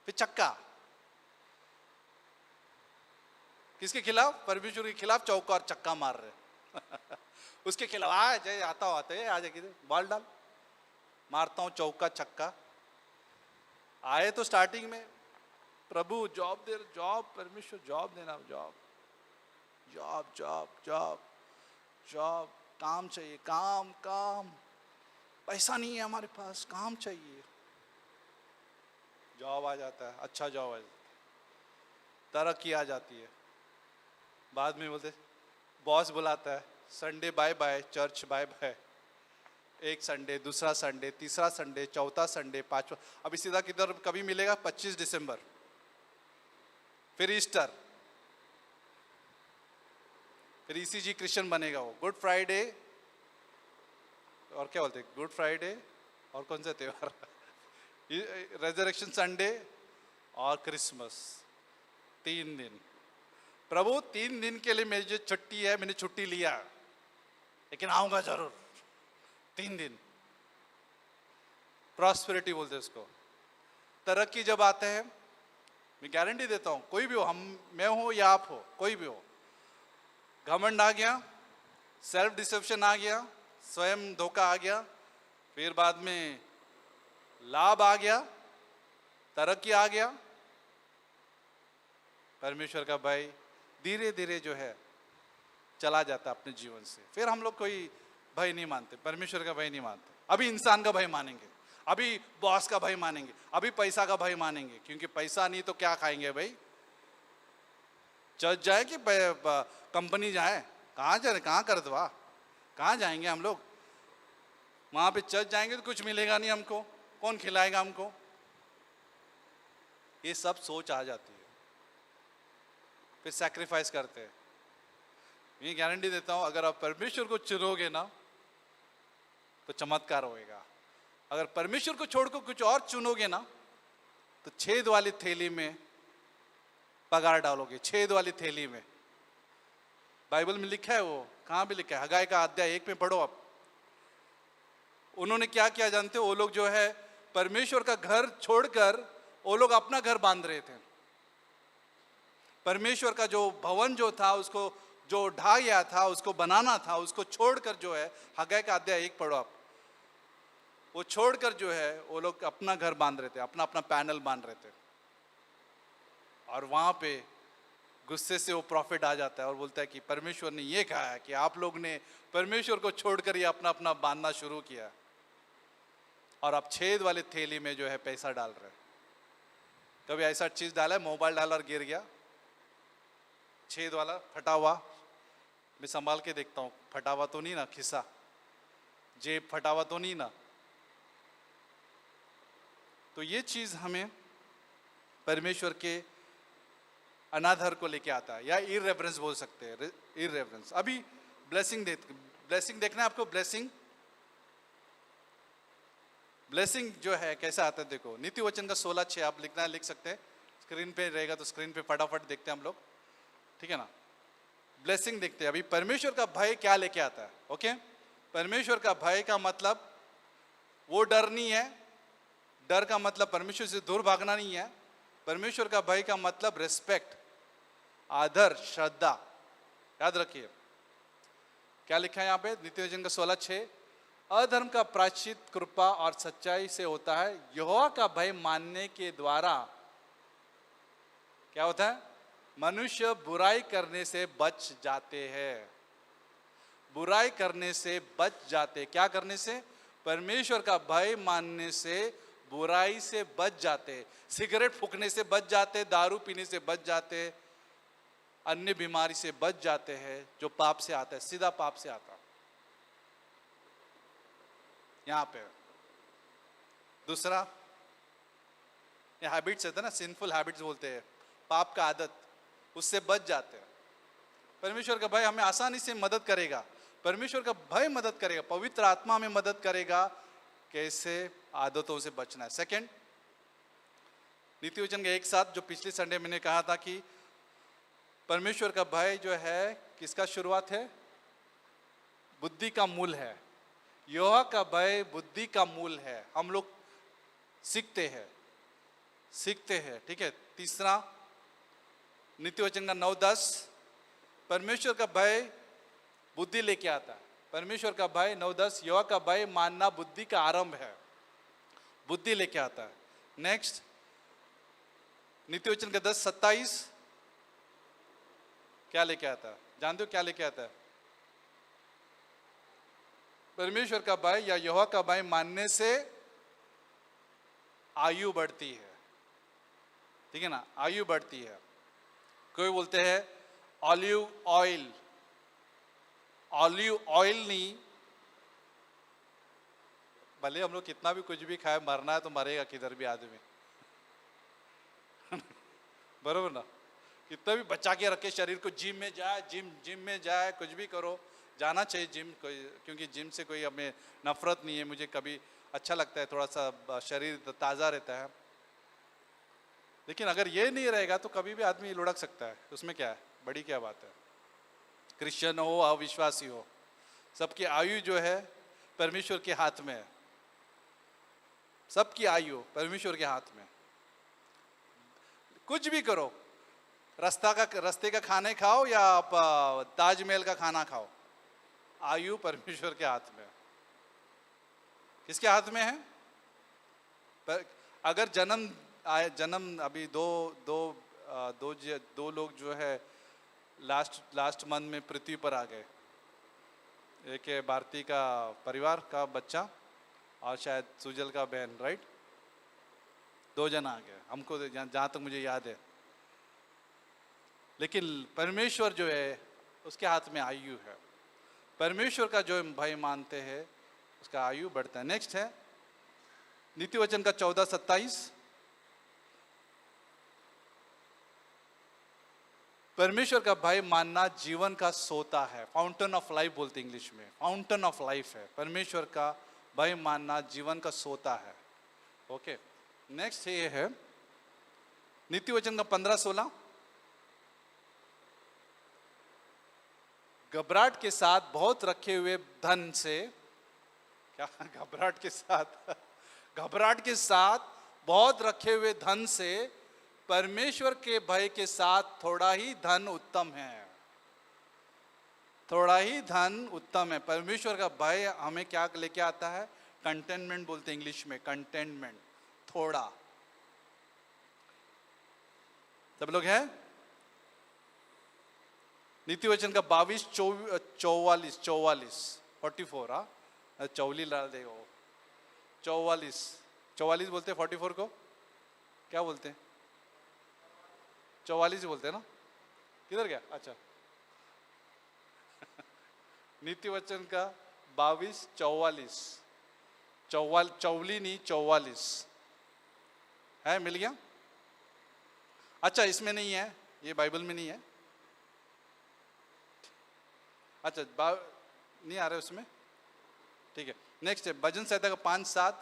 फिर चक्का। किसके खिलाफ? परमेश्वर के खिलाफ चौका और चक्का मार रहे उसके खिलाफ आ जाए, आता किधर बॉल डाल, मारता हूं चौका छक्का। आए तो स्टार्टिंग में प्रभु जॉब दे, जॉब, परमेश्वर जॉब देना, job job job job job, काम चाहिए, काम काम, पैसा नहीं है हमारे पास, काम चाहिए, जॉब आ जाता है, अच्छा जॉब आ जाता है, तरक्की आ जाती है। बाद में बोलते बॉस बुलाता है, Sunday bye bye, church bye bye, एक संडे, दूसरा संडे, तीसरा संडे, चौथा संडे, पांचवा, अभी सीधा किधर कभी मिलेगा? 25 दिसंबर, फिर ईस्टर, फिर ईसीजी क्रिश्चियन बनेगा वो, गुड फ्राइडे, और क्या बोलते हैं, गुड फ्राइडे, और कौन सा त्योहार रेजरेक्शन संडे और क्रिसमस। 3 दिन, प्रभु 3 दिन के लिए मेरी जो छुट्टी है, मैंने छुट्टी लिया, लेकिन आऊंगा जरूर 3 दिन। प्रॉस्पेरिटी बोलते हैं उसको। तरक्की जब आते हैं मैं गारंटी देता हूं, कोई भी हो, मैं हो या आप हो, कोई भी हो, घमंड आ गया, सेल्फ डिसेप्शन आ गया, स्वयं धोखा आ गया, फिर बाद में लाभ आ गया, तरक्की आ गया, परमेश्वर का भय धीरे धीरे जो है चला जाता अपने जीवन से। फिर हम लोग कोई भय नहीं मानते, परमेश्वर का भय नहीं मानते। अभी इंसान का भय मानेंगे, अभी बॉस का भय मानेंगे, अभी पैसा का भय मानेंगे, क्योंकि पैसा नहीं तो क्या खाएंगे भाई? चर्च जाए कि कंपनी जाए? कहाँ जा रहे, कहाँ कर दो, कहाँ जाएंगे हम लोग? वहां पे चर्च जाएंगे तो कुछ मिलेगा नहीं हमको, कौन खिलाएगा हमको? ये सब सोच आ जाती है, फिर सैक्रिफाइस करते हैं। मैं गारंटी देता हूं, अगर आप परमेश्वर को चुनोगे ना तो चमत्कार होएगा। अगर परमेश्वर को छोड़कर कुछ और चुनोगे ना तो छेद वाली थैली में पगार डालोगे, छेद वाली थैली में। बाइबल में लिखा है, वो कहां भी लिखा है, हगाई का अध्याय 1 में पढ़ो आप। उन्होंने क्या किया जानते हो? वो लोग जो है परमेश्वर का घर छोड़कर वो लोग अपना घर बांध रहे थे। परमेश्वर का जो भवन जो था, उसको जो ढा गया था, उसको बनाना था, उसको छोड़कर जो है, हगाई का अध्याय 1 पढ़ो आप, वो छोड़कर जो है वो लोग अपना घर बांध रहे थे, अपना अपना पैनल बांध रहे थे। और वहां पे गुस्से से वो प्रॉफिट आ जाता है और बोलता है कि परमेश्वर ने ये कहा है कि आप लोग ने परमेश्वर को छोड़कर ये अपना अपना बांधना शुरू किया, और आप छेद वाली थैली में जो है पैसा डाल रहे हैं। कभी ऐसा चीज डाला है, मोबाइल डाला और गिर गया, छेद वाला फटा हुआ, मैं संभाल के देखता हूँ, फटा हुआ तो नहीं ना, खिस्सा जेब फटा हुआ तो नहीं ना? तो ये चीज हमें परमेश्वर के अनादर को लेके आता है, या इररेवरेंस बोल सकते हैं, इररेवरेंस। अभी ब्लेसिंग देखना है आपको। ब्लेसिंग जो है कैसा आता है देखो, नीति वचन का 16:6 आप लिखना है, लिख सकते हैं, स्क्रीन पे रहेगा तो स्क्रीन पे फटाफट देखते हैं हम लोग, ठीक है ना? ब्लेसिंग देखते हैं। अभी परमेश्वर का भय क्या लेके आता है? ओके, परमेश्वर का भय का मतलब वो डर नहीं है, डर का मतलब परमेश्वर से दूर भागना नहीं है। परमेश्वर का भय का मतलब रिस्पेक्ट, आदर, श्रद्धा। याद रखिए क्या लिखा है यहाँ पे, नीति वचन का 16:6, अधर्म का प्रायश्चित कृपा और सच्चाई से होता है, यहोवा का भय मानने के द्वारा क्या होता है? मनुष्य बुराई करने से बच जाते हैं। बुराई करने से बच जाते, क्या करने से? परमेश्वर का भय मानने से बुराई से बच जाते, सिगरेट फूकने से बच जाते, दारू पीने से बच जाते, अन्य बीमारी से बच जाते हैं जो पाप से आता है, सीधा पाप से आता। यहां पे दूसरा ये हैबिट्स है ना, सिंफुल हैबिट्स बोलते हैं, पाप का आदत, उससे बच जाते हैं। परमेश्वर का भय हमें आसानी से मदद करेगा, परमेश्वर का भय मदद करेगा, पवित्र आत्मा हमें मदद करेगा कैसे आदतों से बचना है। सेकंड, नीति वचन के 1:7 जो पिछले संडे मैंने कहा था कि परमेश्वर का भय जो है किसका शुरुआत है? बुद्धि का मूल है। यहोवा का भय बुद्धि का मूल है। हम लोग सीखते हैं, ठीक है। तीसरा, नीति वचन का 9:10, परमेश्वर का भय बुद्धि लेके आता है। परमेश्वर का भय 9:10, यहोवा का भय मानना बुद्धि का आरंभ है, बुद्धि लेके आता है। नेक्स्ट, नीति वचन का 10:27 क्या लेके आता है? जानते हो क्या लेके आता है? परमेश्वर का भय या यहोवा का भय मानने से आयु बढ़ती है, ठीक है ना, आयु बढ़ती है। कोई बोलते हैं ऑलिव ऑयल, ऑलिव ऑयल नहीं, भले हम लोग कितना भी कुछ भी खाए, मरना है तो मरेगा किधर भी आदमी बरोबर ना? कितना भी बचा के रखे शरीर को, जिम में जाए, जिम में जाए, कुछ भी करो, जाना चाहिए जिम, क्योंकि जिम से कोई हमें नफरत नहीं है, मुझे कभी अच्छा लगता है, थोड़ा सा शरीर ताज़ा रहता है। लेकिन अगर ये नहीं रहेगा तो कभी भी आदमी लुढ़क सकता है, उसमें क्या है, बड़ी क्या बात है। क्रिश्चियन हो, अविश्वासी हो, सबकी आयु जो है परमेश्वर के हाथ में है, सबकी आयु परमेश्वर के हाथ में। कुछ भी करो, रास्ते का खाने खाओ या आप ताजमहल का खाना खाओ, आयु परमेश्वर के हाथ में है। किसके हाथ में है? पर अगर जन्म अभी दो लोग जो है लास्ट मंथ में पृथ्वी पर आ गए। एक है भारती का परिवार का बच्चा और शायद सुजल का बहन, राइट? 2 जन आ गए हमको जहाँ तक मुझे याद है। लेकिन परमेश्वर जो है उसके हाथ में आयु है। परमेश्वर का जो भाई मानते हैं उसका आयु बढ़ता है। नेक्स्ट है नीति वचन का 14:27। परमेश्वर का भय मानना जीवन का सोता है, फाउंटेन ऑफ लाइफ बोलते इंग्लिश में, फाउंटेन ऑफ लाइफ है। परमेश्वर का भय मानना जीवन का सोता है। ओके, नेक्स्ट ये है नीति वचन का 15:16। घबराहट के साथ बहुत रखे हुए धन से, क्या घबराहट के साथ बहुत रखे हुए धन से परमेश्वर के भय के साथ थोड़ा ही धन उत्तम है। थोड़ा ही धन उत्तम है। परमेश्वर का भय हमें क्या लेके आता है? कंटेनमेंट बोलते इंग्लिश में, कंटेनमेंट, थोड़ा। सब लोग हैं? नीति वचन का 22:44 44 हाँ 44 डाल देगा वो, 44 बोलते हैं 44 को क्या बोलते हैं? 44 ही बोलते हैं ना? किधर गया? अच्छा नीति वचन का 22:44 नहीं 44 है, मिल गया? अच्छा, इसमें नहीं है, ये बाइबल में नहीं है। अच्छा, नहीं आ रहा है उसमें, ठीक है। नेक्स्ट है भजन संहिता का 5:7,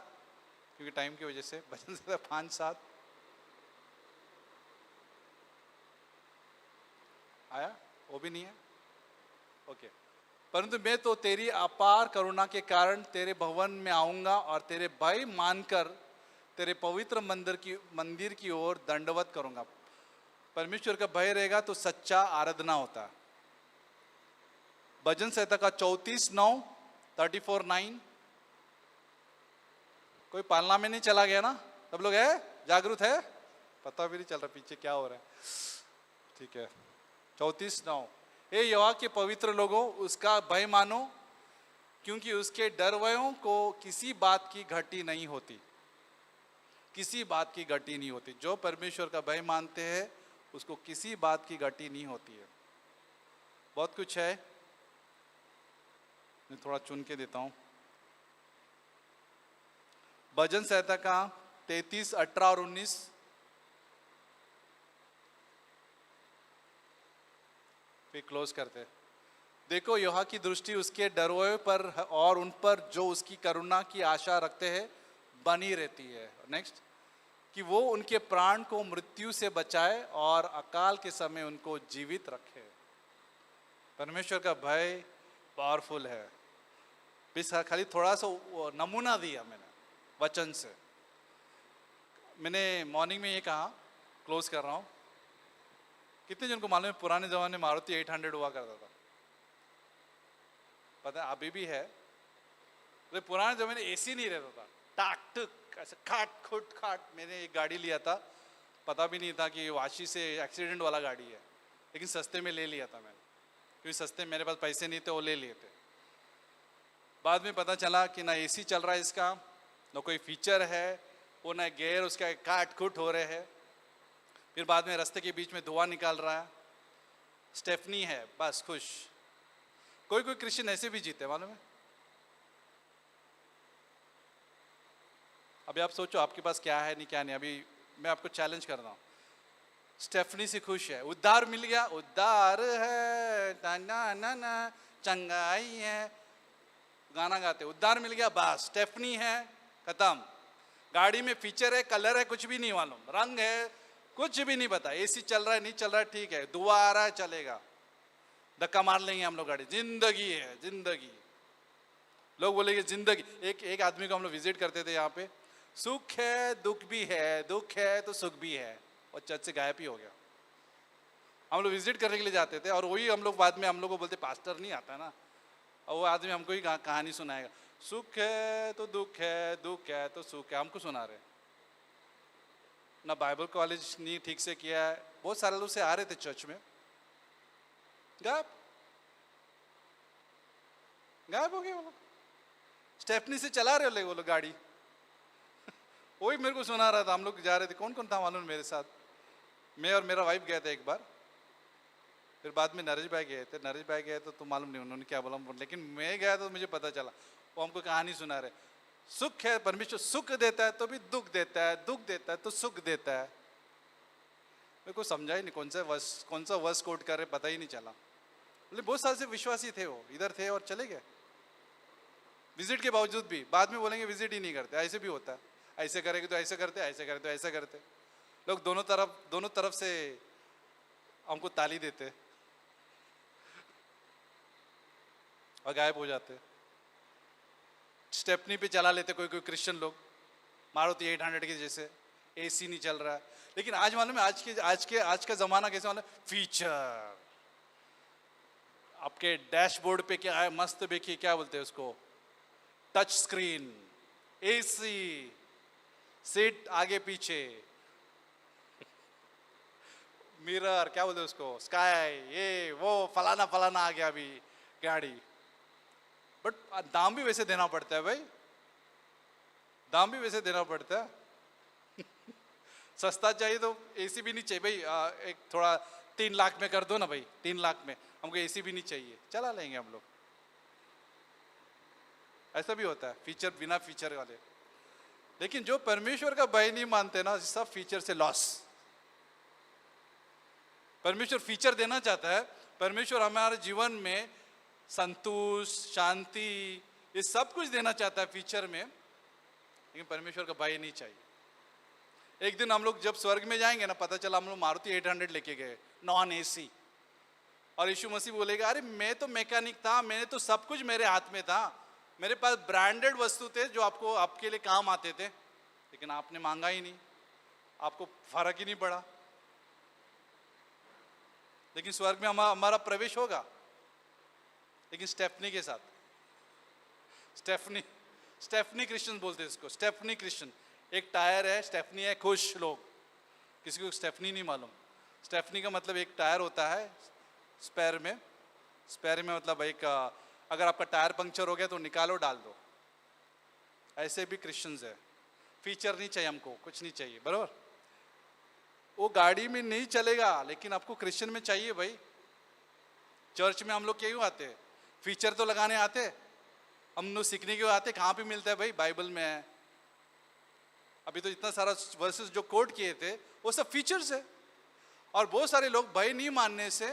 क्योंकि टाइम की वजह से भजन संहिता 5:7 आया, वो भी नहीं है। ओके, परंतु मैं तो तेरी अपार करुणा के कारण तेरे भवन में आऊंगा और तेरे भय मानकर तेरे पवित्र मंदिर की ओर दंडवत करूंगा। परमेश्वर का भय रहेगा तो सच्चा आराधना होता है। भजन संहिता का 34:9 कोई पालना में नहीं चला गया ना? सब लोग है, जागरूक है, पता भी नहीं चल रहा पीछे क्या हो रहा है। ठीक है, 34:9 हे यहोवा के पवित्र लोगों, उसका भय मानो, क्योंकि उसके डरवयों को किसी बात की घटी नहीं होती। किसी बात की घटी नहीं होती। जो परमेश्वर का भय मानते हैं उसको किसी बात की घटी नहीं होती है। बहुत कुछ है, मैं थोड़ा चुन के देता हूं। भजन संहिता का 33, 18 और 19 फिर क्लोज करते हैं। देखो, यहोवा की दृष्टि उसके डरवों पर और उन पर जो उसकी करुणा की आशा रखते हैं बनी रहती है। नेक्स्ट, कि वो उनके प्राण को मृत्यु से बचाए और अकाल के समय उनको जीवित रखे। परमेश्वर का भय पावरफुल है। खाली थोड़ा सा नमूना दिया मैंने वचन से। मैंने मॉर्निंग में ये कहा, क्लोज कर रहा हूं, कितने जन को मालूम है पुराने जमाने में मारुति 800 हुआ करता था? पता है अभी भी है। तो पुराने जमाने में एसी नहीं रहता था, टाक टुक ऐसे खाट खुट खाट। मैंने एक गाड़ी लिया था, पता भी नहीं था कि वाशी से एक्सीडेंट वाला गाड़ी है, लेकिन सस्ते में ले लिया था मैंने, क्योंकि सस्ते मेरे पास पैसे नहीं थे, वो ले लिए थे। बाद में पता चला कि ना एसी चल रहा है इसका, ना कोई फीचर है, वो ना गेयर उसका काट खुट हो रहे हैं। फिर बाद में रास्ते के बीच में धुआं निकाल रहा है। स्टेफनी है, बस खुश। कोई कोई क्रिश्चियन ऐसे भी जीते, मालूम है? अभी आप सोचो आपके पास क्या है नहीं क्या नहीं। अभी मैं आपको चैलेंज कर रहा हूँ, स्टेफनी से खुश है, उद्धार मिल गया, उद्धार है ना चंगाई है, गाना गाते, उद्धार मिल गया, बस स्टेफनी है, खत्म। गाड़ी में फीचर है, कलर है, कुछ भी नहीं मालूम, रंग है, कुछ भी नहीं पता, एसी चल रहा है नहीं चल रहा है, ठीक है, दुआ आ रहा है, चलेगा, धक्का मार लेंगे हम लोग गाड़ी। जिंदगी है, जिंदगी। लोग बोलेंगे जिंदगी। एक आदमी को हम लोग विजिट करते थे यहाँ पे, सुख है दुख भी है, दुख है तो सुख भी है, और चर्च से गायब ही हो गया। हम लोग विजिट करने के लिए जाते थे और वही हम लोग बाद में हम लोग को बोलते पास्टर नहीं आता ना, और वो आदमी हमको ही कहानी सुनाएगा, सुख है तो दुख है, दुख है तो सुख है, हमको सुना रहे। ना बाइबल कॉलेज नहीं ठीक से किया है, बहुत सारे लोग से आ रहे थे चर्च में, गायब गायब हो गए वो लोग। स्टेपनी से चला रहे वो लोग गाड़ी वही मेरे को सुना रहा था। हम लोग जा रहे थे, कौन कौन था मालूम मेरे साथ, मैं और मेरा वाइफ गए थे एक बार, फिर बाद में नरेश भाई गए थे। नरेश भाई गए तो मालूम नहीं उन्होंने क्या बोला, लेकिन मैं गया तो मुझे पता चला। वो हमको कहानी सुना रहे, सुख है, परमेश्वर सुख देता है तो भी दुख देता है, दुख देता है तो सुख देता है। मेरे को समझा ही नहीं कौन सा वर्स कोट कर रहे, पता ही नहीं चला। बोले बहुत साल से विश्वासी थे, वो इधर थे और चले गए विजिट के बावजूद भी। बाद में बोलेंगे विजिट ही नहीं करते, ऐसे भी होता है, ऐसे करेंगे तो ऐसे करते, ऐसे करते तो ऐसे करते। लोग दोनों तरफ से हमको ताली देते और गायब हो जाते। स्टेपनी पे चला लेते कोई क्रिश्चियन लोग, मारुति 800 के जैसे, एसी नहीं चल रहा है। लेकिन आज मालूम है आज का जमाना कैसे मालूम, फीचर आपके डैशबोर्ड पे क्या है, मस्त देखिए, क्या बोलते हैं उसको, टच स्क्रीन, एसी, सीट आगे पीछे, मिरर, क्या बोलते हैं उसको, स्काई, ये वो फलाना फलाना आ गया अभी गाड़ी। बट दाम भी वैसे देना पड़ता है भाई, दाम भी वैसे देना पड़ता है सस्ता चाहिए तो एसी भी नहीं चाहिए भाई, एक थोड़ा 3 लाख में कर दो ना भाई, 3 लाख में हमको एसी भी नहीं चाहिए, चला लेंगे हम लोग। ऐसा भी होता है फीचर बिना फीचर वाले। लेकिन जो परमेश्वर का भय नहीं मानते ना, सब फीचर से लॉस। परमेश्वर फीचर देना चाहता है, परमेश्वर हमारे जीवन में संतोष, शांति, ये सब कुछ देना चाहता है फीचर में, लेकिन परमेश्वर का भय नहीं चाहिए। एक दिन हम लोग जब स्वर्ग में जाएंगे ना, पता चला हम लोग मारुति 800 लेके गए, नॉन एसी, और यीशु मसीह बोलेगा, अरे मैं तो मैकेनिक था, मैंने तो सब कुछ मेरे हाथ में था, मेरे पास ब्रांडेड वस्तु थे जो आपके लिए काम आते थे, लेकिन आपने मांगा ही नहीं, आपको फर्क ही नहीं पड़ा। लेकिन स्वर्ग में हमारा प्रवेश होगा, लेकिन स्टेफनी के साथ। स्टेफनी क्रिश्चियन बोलते हैं इसको, स्टेफनी क्रिश्चियन। एक टायर है, स्टेफनी है खुश लोग, किसी को स्टेफनी नहीं मालूम। स्टेफनी का मतलब एक टायर होता है स्पेयर में मतलब एक, अगर आपका टायर पंक्चर हो गया तो निकालो डाल दो। ऐसे भी क्रिश्चियंस है, फीचर नहीं चाहिए हमको, कुछ नहीं चाहिए, बराबर। वो गाड़ी में नहीं चलेगा, लेकिन आपको क्रिश्चियन में चाहिए भाई। चर्च में हम लोग क्यों आते हैं, फीचर तो लगाने आते, हम लोग सीखने क्यों आते, कहाँ पे मिलता है भाई, बाइबल में है। अभी तो इतना सारा वर्सेस जो कोट किए थे वो सब फीचर्स है, और बहुत सारे लोग भय नहीं मानने से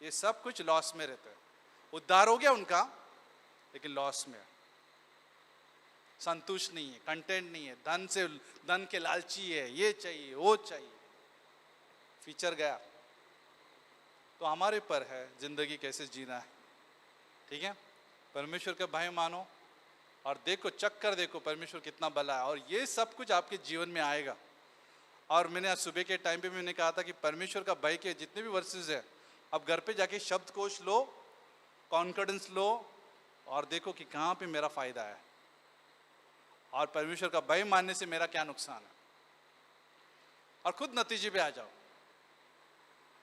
ये सब कुछ लॉस में रहते हैं। उद्धार हो गया उनका, लेकिन लॉस में, संतुष्ट नहीं है, कंटेंट नहीं है, धन के लालची है, ये चाहिए वो चाहिए, फीचर गया। तो हमारे पर है जिंदगी कैसे जीना है, ठीक है। परमेश्वर का भय मानो और देखो, चक्कर देखो परमेश्वर कितना भला है, और ये सब कुछ आपके जीवन में आएगा। और मैंने आज सुबह के टाइम पे मैंने कहा था कि परमेश्वर का भय के जितने भी वर्सेस है, अब घर पे जाके शब्दकोश लो, कॉन्फिडेंस लो, और देखो कि कहाँ पे मेरा फायदा है, और परमेश्वर का भय मानने से मेरा क्या नुकसान है, और खुद नतीजे पे आ जाओ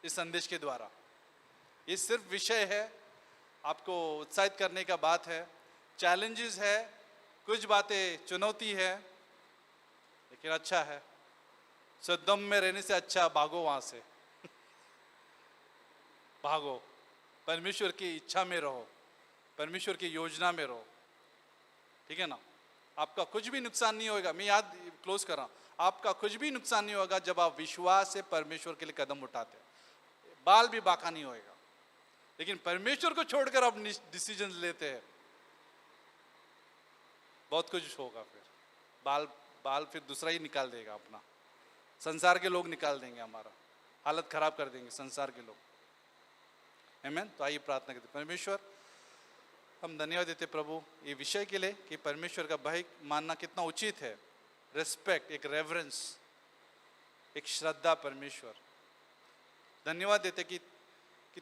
इस संदेश के द्वारा। ये सिर्फ विषय है, आपको उत्साहित करने का बात है, चैलेंजेस है, कुछ बातें चुनौती है, लेकिन अच्छा है। सदम में रहने से अच्छा भागो वहां से भागो, परमेश्वर की इच्छा में रहो, परमेश्वर की योजना में रहो, ठीक है ना। आपका कुछ भी नुकसान नहीं होगा, मैं याद क्लोज कर रहा हूं, आपका कुछ भी नुकसान नहीं होगा जब आप विश्वास से परमेश्वर के लिए कदम उठाते हैं, बाल भी बाका नहीं होएगा। लेकिन परमेश्वर को छोड़कर आप डिसीजन लेते हैं, बहुत कुछ होगा, फिर बाल फिर दूसरा ही निकाल देगा अपना, संसार के लोग निकाल देंगे, हमारा हालत खराब कर देंगे संसार के लोग। आमीन। तो आइए प्रार्थना करते। परमेश्वर, हम धन्यवाद देते प्रभु ये विषय के लिए कि परमेश्वर का भय मानना कितना उचित है, रिस्पेक्ट, एक रेवरेंस, एक श्रद्धा परमेश्वर। धन्यवाद देते कि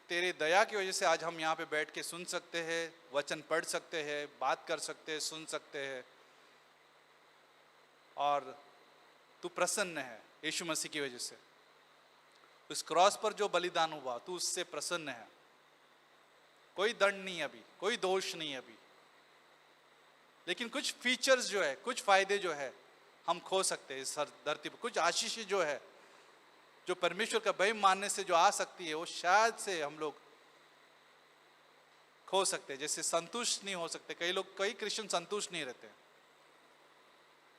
तेरे दया की वजह से आज हम यहाँ पे बैठ के सुन सकते हैं, वचन पढ़ सकते हैं, बात कर सकते हैं, सुन सकते हैं। और तू प्रसन्न है यीशु मसीह की वजह से। उस क्रॉस पर जो बलिदान हुआ तू उससे प्रसन्न है। कोई दंड नहीं अभी, कोई दोष नहीं अभी, लेकिन कुछ फीचर्स जो है, कुछ फायदे जो है हम खो सकते हैं इस धरती पर। कुछ आशीष जो है, जो परमेश्वर का भय मानने से जो आ सकती है, वो शायद से हम लोग खो सकते हैं। जैसे संतुष्ट नहीं हो सकते कई लोग, कई क्रिश्चियन संतुष्ट नहीं रहते।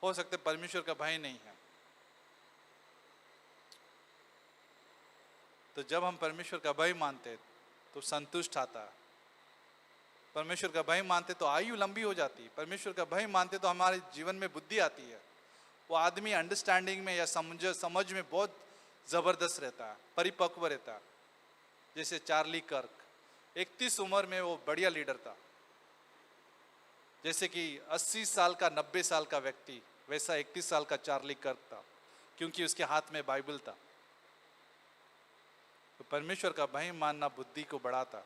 हो सकते परमेश्वर का भय नहीं है। तो जब हम परमेश्वर का भय मानते तो संतुष्ट आता है। परमेश्वर का भय मानते तो आयु लंबी हो जाती है। परमेश्वर का भय मानते तो हमारे जीवन में बुद्धि आती है। वो आदमी अंडरस्टैंडिंग में या समझ में बहुत जबरदस्त रहता है, परिपक्व रहता है। जैसे चार्ली कर्क 31 उम्र में वो बढ़िया लीडर था। जैसे कि 80 साल का 90 साल का व्यक्ति, वैसा 31 साल का चार्ली कर्क था, क्योंकि उसके हाथ में बाइबल था। तो परमेश्वर का भय मानना बुद्धि को बढ़ाता,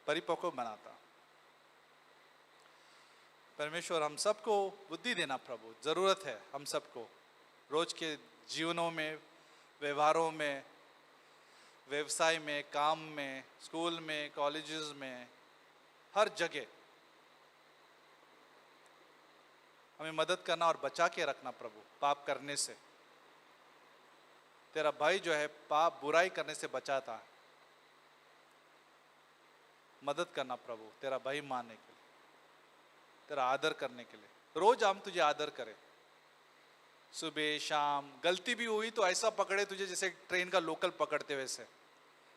परिपक्व बनाता। परमेश्वर हम सबको बुद्धि देना प्रभु, जरूरत है हम सबको रोज के जीवनों में, व्यवहारों में, व्यवसाय में, काम में, स्कूल में, कॉलेजेस में, हर जगह हमें मदद करना और बचा के रखना प्रभु पाप करने से। तेरा भाई जो है पाप बुराई करने से बचाता है। मदद करना प्रभु तेरा भाई मानने के लिए, तेरा आदर करने के लिए। रोज हम तुझे आदर करें, सुबह शाम। गलती भी हुई तो ऐसा पकड़े तुझे जैसे ट्रेन का लोकल पकड़ते वैसे।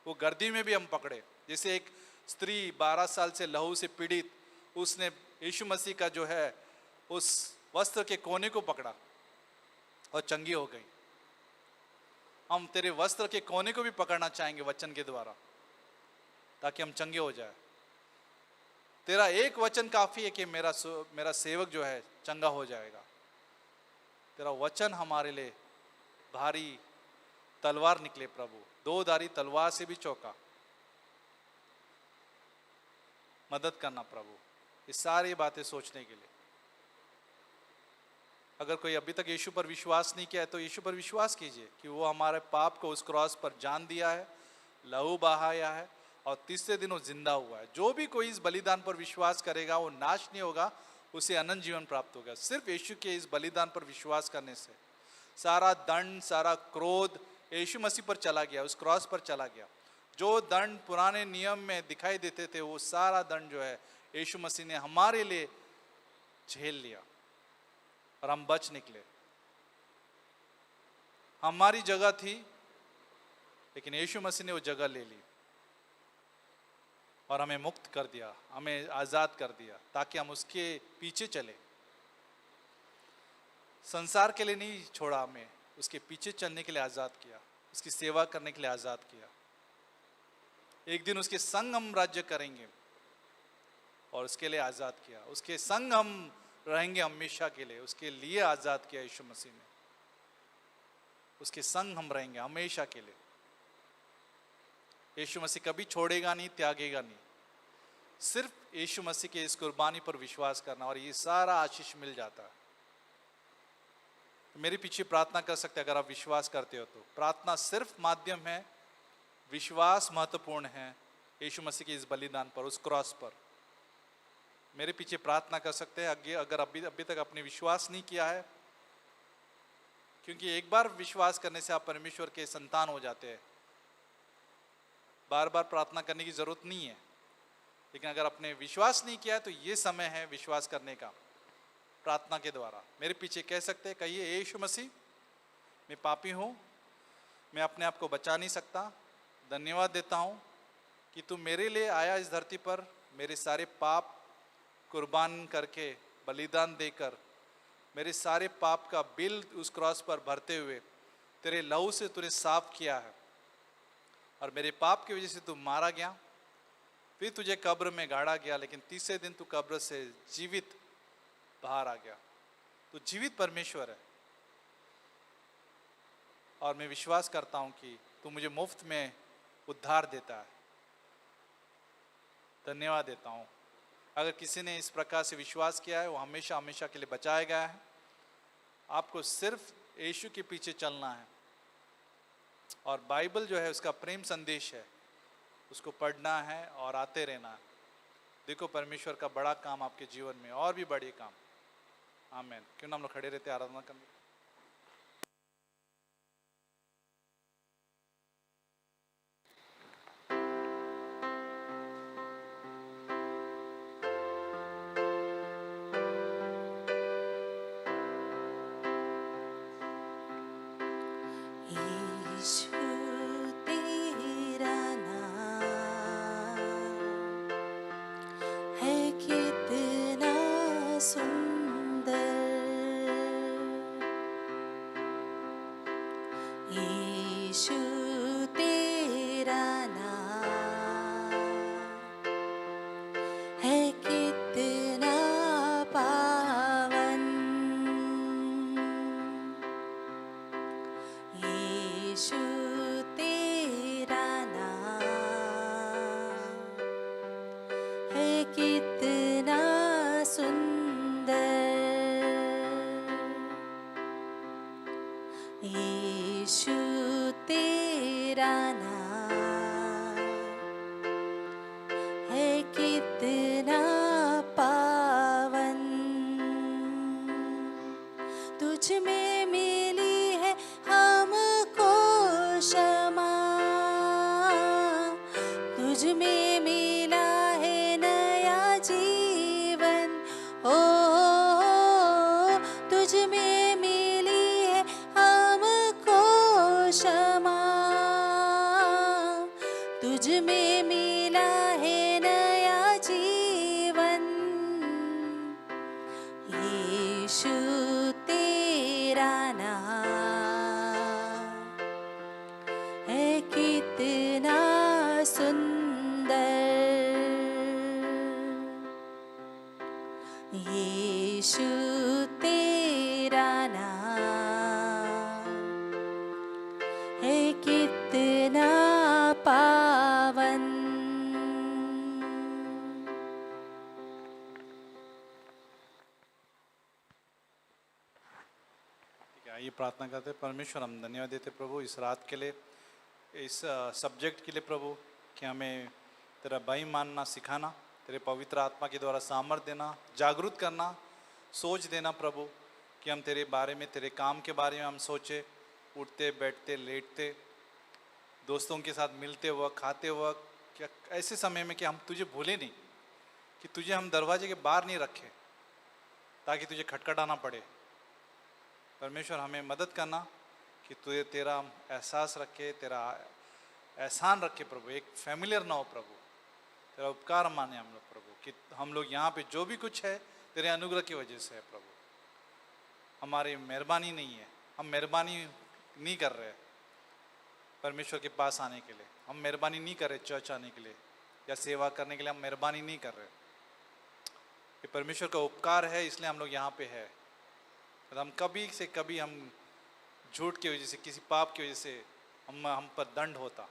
वो गर्दी में भी हम पकड़े। जैसे एक स्त्री 12 साल से लहू से पीड़ित, उसने यीशु मसीह का जो है उस वस्त्र के कोने को पकड़ा और चंगी हो गई। हम तेरे वस्त्र के कोने को भी पकड़ना चाहेंगे वचन के द्वारा, ताकि हम चंगे हो जाए। तेरा एक वचन काफी है कि मेरा सेवक जो है चंगा हो जाएगा। तेरा वचन हमारे लिए भारी तलवार निकले प्रभु, 2 धारी तलवार से भी चौका। मदद करना प्रभु ये सारी बातें सोचने के लिए। अगर कोई अभी तक यीशु पर विश्वास नहीं किया है तो यीशु पर विश्वास कीजिए कि वो हमारे पाप को उस क्रॉस पर जान दिया है, लहू बहाया है और तीसरे दिन वो जिंदा हुआ है। जो भी कोई इस बलिदान पर विश्वास करेगा वो नाश नहीं होगा, उसे अनंत जीवन प्राप्त होगा। सिर्फ यीशु के इस बलिदान पर विश्वास करने से सारा दंड, सारा क्रोध यीशु मसीह पर चला गया, उस क्रॉस पर चला गया। जो दंड पुराने नियम में दिखाई देते थे वो सारा दंड जो है यीशु मसीह ने हमारे लिए झेल लिया और हम बच निकले। हमारी जगह थी लेकिन यीशु मसीह ने वो जगह ले ली और हमें मुक्त कर दिया, हमें आजाद कर दिया, ताकि हम उसके पीछे चले। संसार के लिए नहीं छोड़ा, हमें उसके पीछे चलने के लिए आजाद किया, उसकी सेवा करने के लिए आजाद किया। एक दिन उसके संग हम राज्य करेंगे और उसके लिए आजाद किया। उसके संग हम रहेंगे हमेशा के लिए, उसके लिए आजाद किया यीशु मसीह ने। उसके संग हम रहेंगे हमेशा के लिए। यीशु मसीह कभी छोड़ेगा नहीं, त्यागेगा नहीं। सिर्फ यीशु मसीह के इस कुर्बानी पर विश्वास करना और ये सारा आशीष मिल जाता है। मेरे पीछे प्रार्थना कर सकते हैं अगर आप विश्वास करते हो तो। प्रार्थना सिर्फ माध्यम है, विश्वास महत्वपूर्ण है यीशु मसीह के इस बलिदान पर, उस क्रॉस पर। मेरे पीछे प्रार्थना कर सकते हैं अगर अभी तक आपने विश्वास नहीं किया है, क्योंकि एक बार विश्वास करने से आप परमेश्वर के संतान हो जाते हैं। बार बार प्रार्थना करने की जरूरत नहीं है। लेकिन अगर आपने विश्वास नहीं किया है तो ये समय है विश्वास करने का, प्रार्थना के द्वारा। मेरे पीछे कह सकते हैं, कहिए यीशु मसीह मैं पापी हूँ, मैं अपने आप को बचा नहीं सकता। धन्यवाद देता हूँ कि तू मेरे लिए आया इस धरती पर, मेरे सारे पाप कुर्बान करके, बलिदान देकर मेरे सारे पाप का बिल उस क्रॉस पर भरते हुए तेरे लहू से तूने साफ किया है और मेरे पाप की वजह से तू मारा गया, फिर तुझे कब्र में गाड़ा गया, लेकिन तीसरे दिन तू कब्र से जीवित बाहर आ गया। तू जीवित परमेश्वर है। और मैं विश्वास करता हूँ कि तू मुझे मुफ्त में उद्धार देता है। धन्यवाद देता हूँ। अगर किसी ने इस प्रकार से विश्वास किया है वो हमेशा हमेशा के लिए बचाया गया है। आपको सिर्फ यीशु के पीछे चलना है और बाइबल जो है उसका प्रेम संदेश है, उसको पढ़ना है और आते रहना है। देखो परमेश्वर का बड़ा काम आपके जीवन में, और भी बड़े काम। आमीन। क्यों ना हम लोग खड़े रहते आराधना करने। यीशु तेरा नाम है कितना सुंदर, यीशु तेरा नाम है कितना पावन, यीशु तेरा नाम है कितना सुंदर, यीशु तेरा नाम है कितना पावन, तुझ में मिली है हमको क्षमा, तुझ में मिला है नया जीवन, ओ तुझ में मिली है हमको क्षमा, तुझ में मिला है नया जीवन, यीशु तेरा नाम है कितना सुंदर, यीशु तेरा नाम है कितना पावन। ठीक है, आइए प्रार्थना करते हैं। परमेश्वर हम धन्यवाद देते प्रभु इस रात के लिए, इस सब्जेक्ट के लिए प्रभु, कि हमें तेरा भाई मानना सिखाना, तेरे पवित्र आत्मा के द्वारा सामर्थ देना, जागरूक करना, सोच देना प्रभु, कि हम तेरे बारे में, तेरे काम के बारे में हम सोचे, उठते बैठते लेटते, दोस्तों के साथ मिलते वक्त, खाते वक्त, क्या ऐसे समय में कि हम तुझे भूले नहीं, कि तुझे हम दरवाजे के बाहर नहीं रखे ताकि तुझे खटखटाना पड़े। परमेश्वर हमें मदद करना कि तुझे तेरा एहसास रखे, तेरा एहसान रखे प्रभु, एक फैमिलियर ना हो प्रभु, तेरा उपकार माने हम लोग प्रभु, कि हम लोग यहाँ पे जो भी कुछ है तेरे अनुग्रह की वजह से है प्रभु। हमारी मेहरबानी नहीं है, हम मेहरबानी नहीं कर रहे परमेश्वर के पास आने के लिए, हम मेहरबानी नहीं कर रहे चर्च आने के लिए या सेवा करने के लिए, हम मेहरबानी नहीं कर रहे। ये परमेश्वर का उपकार है, इसलिए हम लोग यहाँ पे है। हम कभी से कभी हम झूठ की वजह से, किसी पाप की वजह से हम पर दंड होता,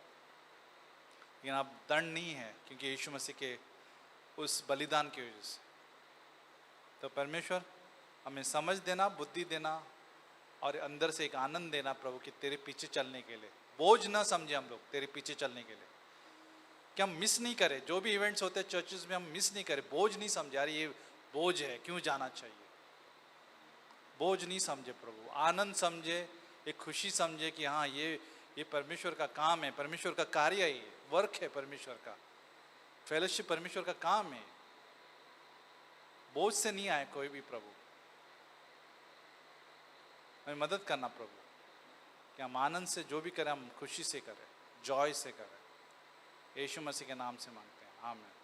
लेकिन अब दंड नहीं है क्योंकि यीशु मसीह के उस बलिदान की वजह से। तो परमेश्वर हमें समझ देना, बुद्धि देना और अंदर से एक आनंद देना प्रभु, कि तेरे पीछे चलने के लिए बोझ ना समझे हम लोग, तेरे पीछे चलने के लिए, कि हम मिस नहीं करें। जो भी इवेंट्स होते हैं चर्चेस में हम मिस नहीं करें, बोझ नहीं समझे, यार ये बोझ है क्यों जाना चाहिए, बोझ नहीं समझे प्रभु, आनंद समझे, एक खुशी समझे कि हाँ ये परमेश्वर का काम है, परमेश्वर का कार्य है, ये वर्क है परमेश्वर का, फेलोशिप परमेश्वर का काम है। बोझ से नहीं आए कोई भी प्रभु, हमें मदद करना प्रभु, कि हम आनंद से जो भी करें हम खुशी से करें, जॉय से करें। यीशु मसीह के नाम से मांगते हैं, आमीन।